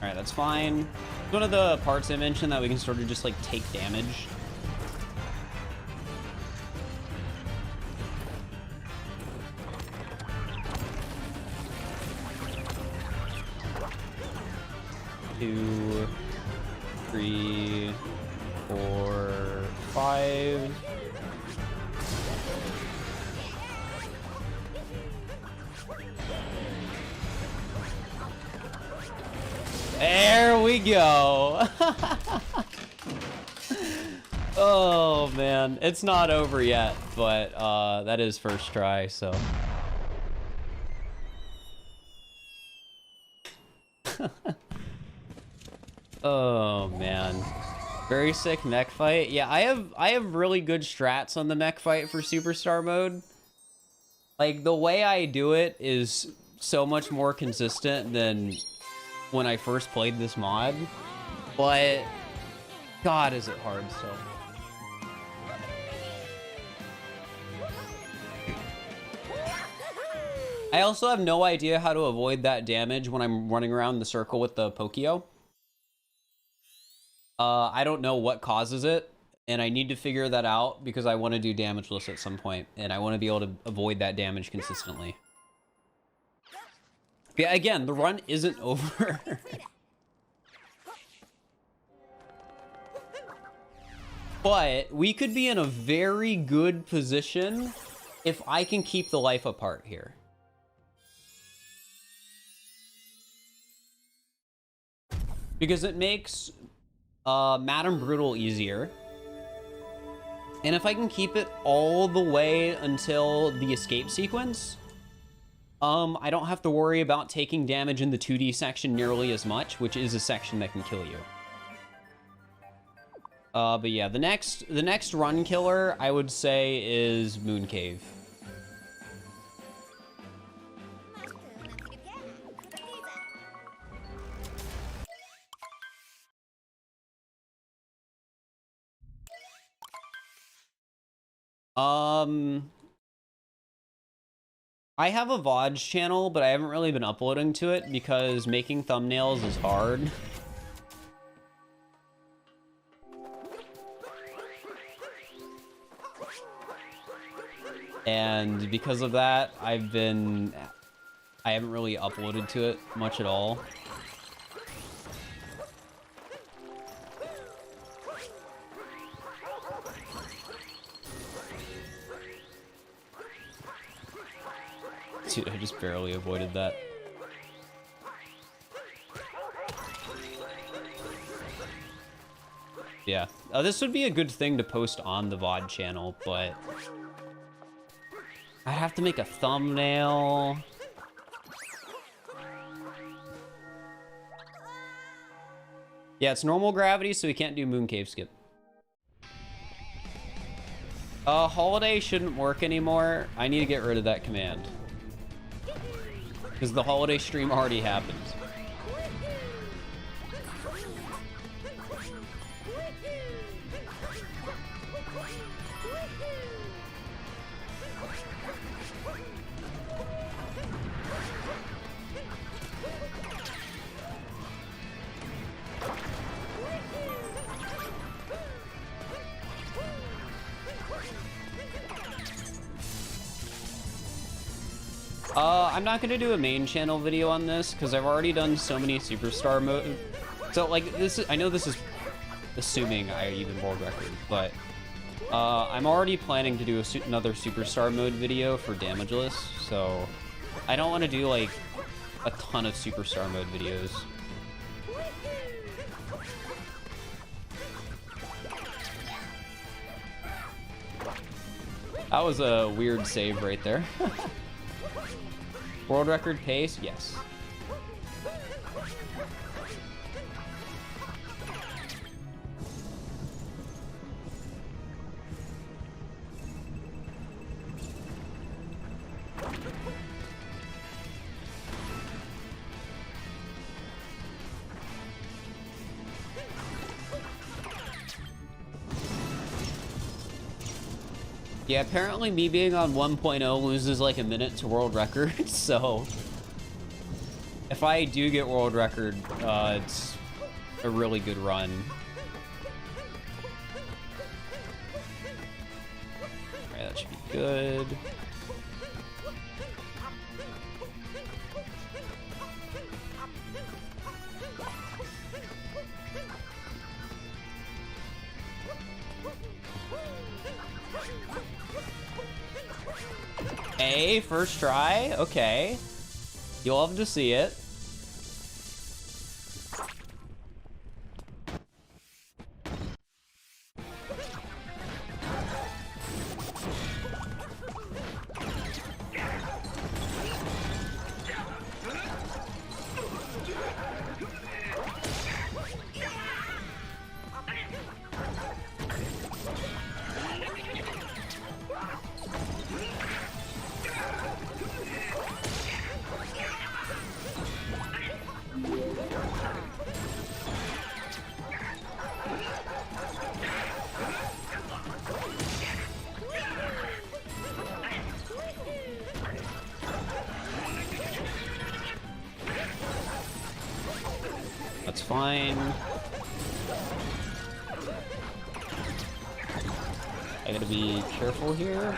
Alright, that's fine. One of the parts I mentioned that we can sort of just like take damage. Two, three, four, five. There we go. Oh man, it's not over yet, but that is first try, so. Oh man, very sick mech fight. Yeah, I have really good strats on the mech fight for superstar mode. Like the way I do it is so much more consistent than when I first played this mod, but God, is it hard still. I also have no idea how to avoid that damage when I'm running around the circle with the Pokio. I don't know what causes it, and I need to figure that out because I want to do damageless at some point, and I want to be able to avoid that damage consistently. Yeah, again, the run isn't over. But we could be in a very good position if I can keep the life apart here. Because it makes Madame Brutal easier. And if I can keep it all the way until the escape sequence, I don't have to worry about taking damage in the 2D section nearly as much, which is a section that can kill you. But yeah, the next run killer I would say is Moon Cave. I have a VOD channel, but I haven't really been uploading to it because making thumbnails is hard. And because of that, I haven't really uploaded to it much at all. Dude, I just barely avoided that. Yeah. This would be a good thing to post on the VOD channel, but I have to make a thumbnail. Yeah, it's normal gravity, so we can't do moon cave skip. Holiday shouldn't work anymore. I need to get rid of that command. Because the holiday stream already happened. I'm not gonna do a main channel video on this because I've already done so many superstar mode. So like this is, I know this is assuming I even world record, but I'm already planning to do another superstar mode video for damageless. So I don't want to do like a ton of superstar mode videos. That was a weird save right there. World record pace? Yes. Yeah, apparently me being on 1.0 loses like a minute to world record, so if I do get world record, it's a really good run. Alright, that should be good. A, first try, okay. You'll love to see it. That's fine. I gotta be careful here.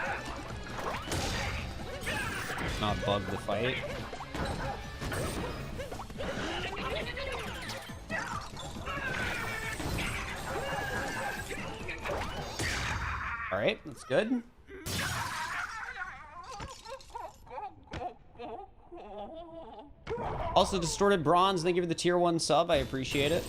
Not bug the fight. Alright, that's good. Also, Distorted Bronze, thank you for the tier 1 sub. I appreciate it.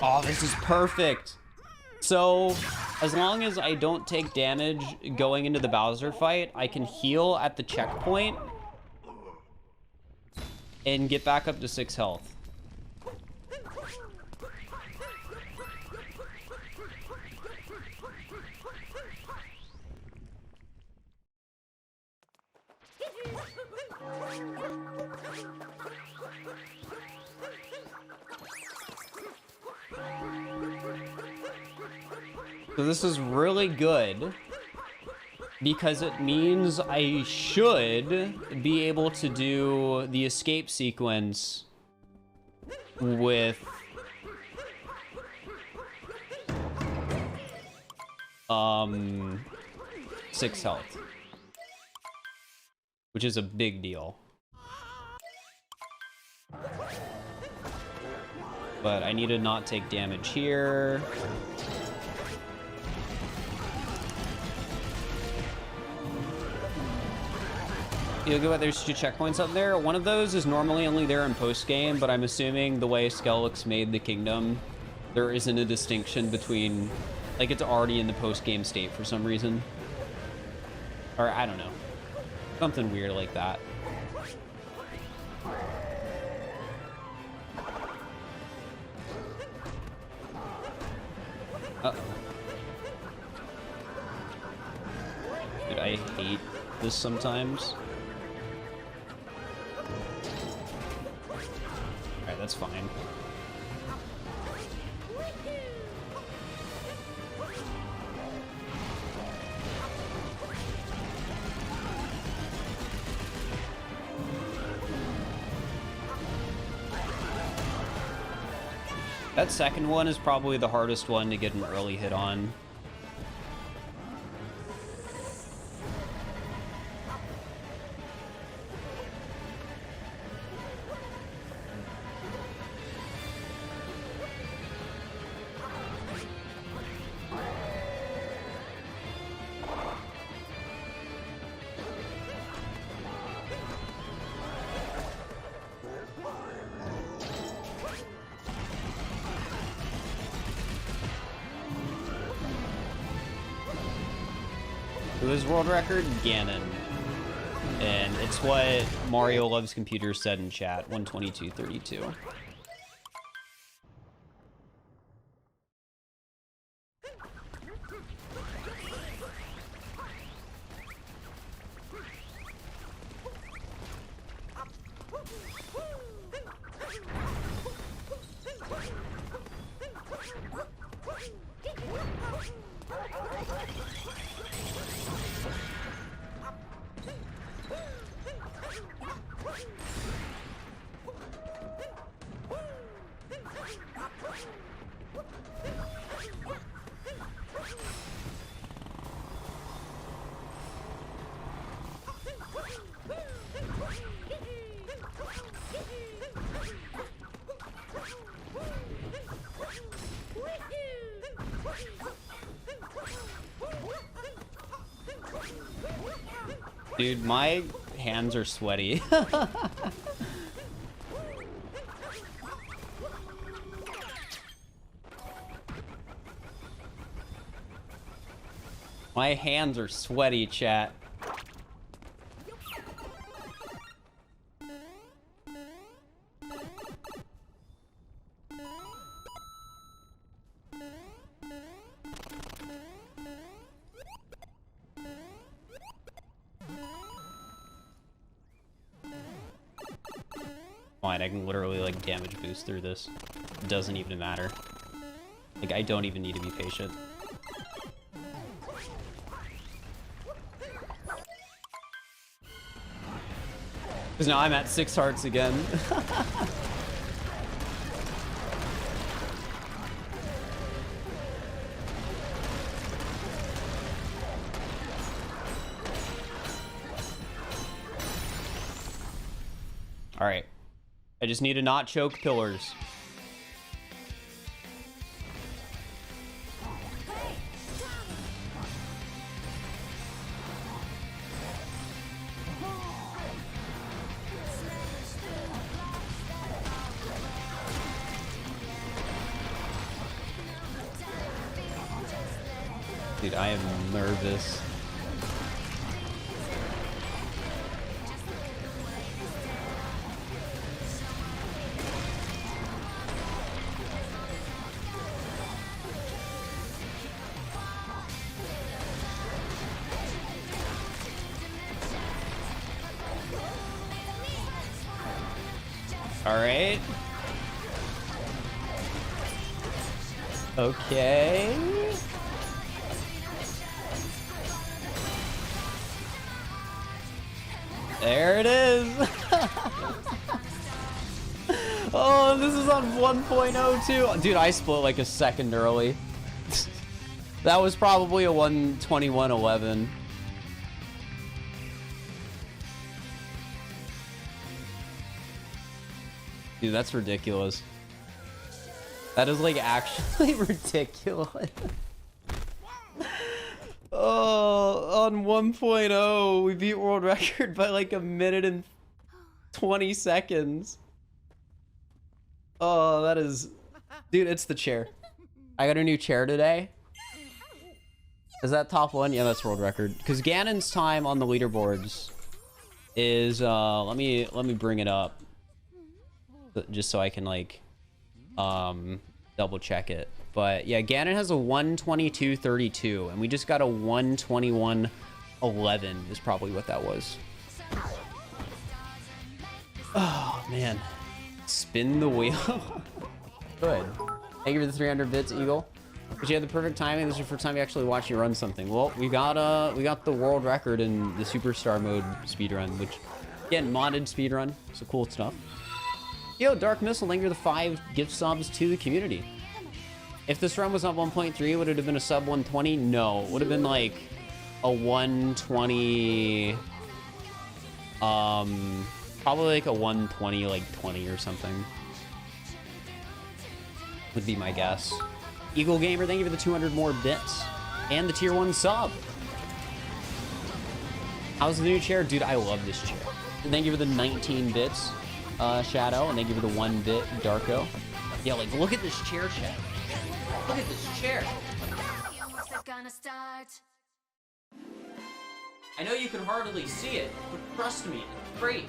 Oh, this is perfect. So, as long as I don't take damage going into the Bowser fight, I can heal at the checkpoint and get back up to 6 health. So this is really good because it means I should be able to do the escape sequence with six health, which is a big deal. But I need to not take damage here. There's 2 checkpoints up there. One of those is normally only there in post-game, but I'm assuming the way Skelix made the kingdom, there isn't a distinction between, like, it's already in the post-game state for some reason. Or, I don't know. Something weird like that. Uh-oh. Dude, I hate this sometimes. Alright, that's fine. That second one is probably the hardest one to get an early hit on. His world record, Ganon. And it's what Mario Loves Computers said in chat, 122.32. Dude, my hands are sweaty. My hands are sweaty, chat. Fine, I can literally, like, damage boost through this. It doesn't even matter. Like, I don't even need to be patient. Because now I'm at 6 hearts again. Alright. I just need to not choke pillars. Dude, I am nervous. All right. Okay. There it is. Oh, this is on 1.02. Dude, I split like a second early. That was probably a 121.11. Dude, that's ridiculous. That is like actually ridiculous. Oh, on 1.0, we beat world record by like 1 minute and 20 seconds. Oh, that is... Dude, it's the chair. I got a new chair today. Is that top one? Yeah, that's world record. Because Ganon's time on the leaderboards is... let me bring it up. Just so I can, like, double check it. But, yeah, Ganon has a 122.32, and we just got a 121.11 is probably what that was. Oh, man. Spin the wheel. Good. Thank you for the 300 bits, Eagle. But you had the perfect timing. This is your first time you actually watch you run something. Well, we got the world record in the superstar mode speedrun, which, again, modded speedrun. So cool stuff. Yo, Dark Missile, thank you for the 5 gift subs to the community. If this run was not 1.3, would it have been a sub 120? No, it would have been like a 120, probably like a 120, like 20 or something. Would be my guess. Eagle Gamer, thank you for the 200 more bits and the tier 1 sub. How's the new chair? Dude, I love this chair. Thank you for the 19 bits, Shadow, and thank you for the 1 bit, Darko. Yeah, like, look at this chair, chat. Look at this chair. I know you can hardly see it, but trust me, it's great.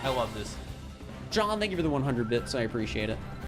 I love this. John, thank you for the 100 bits. I appreciate it.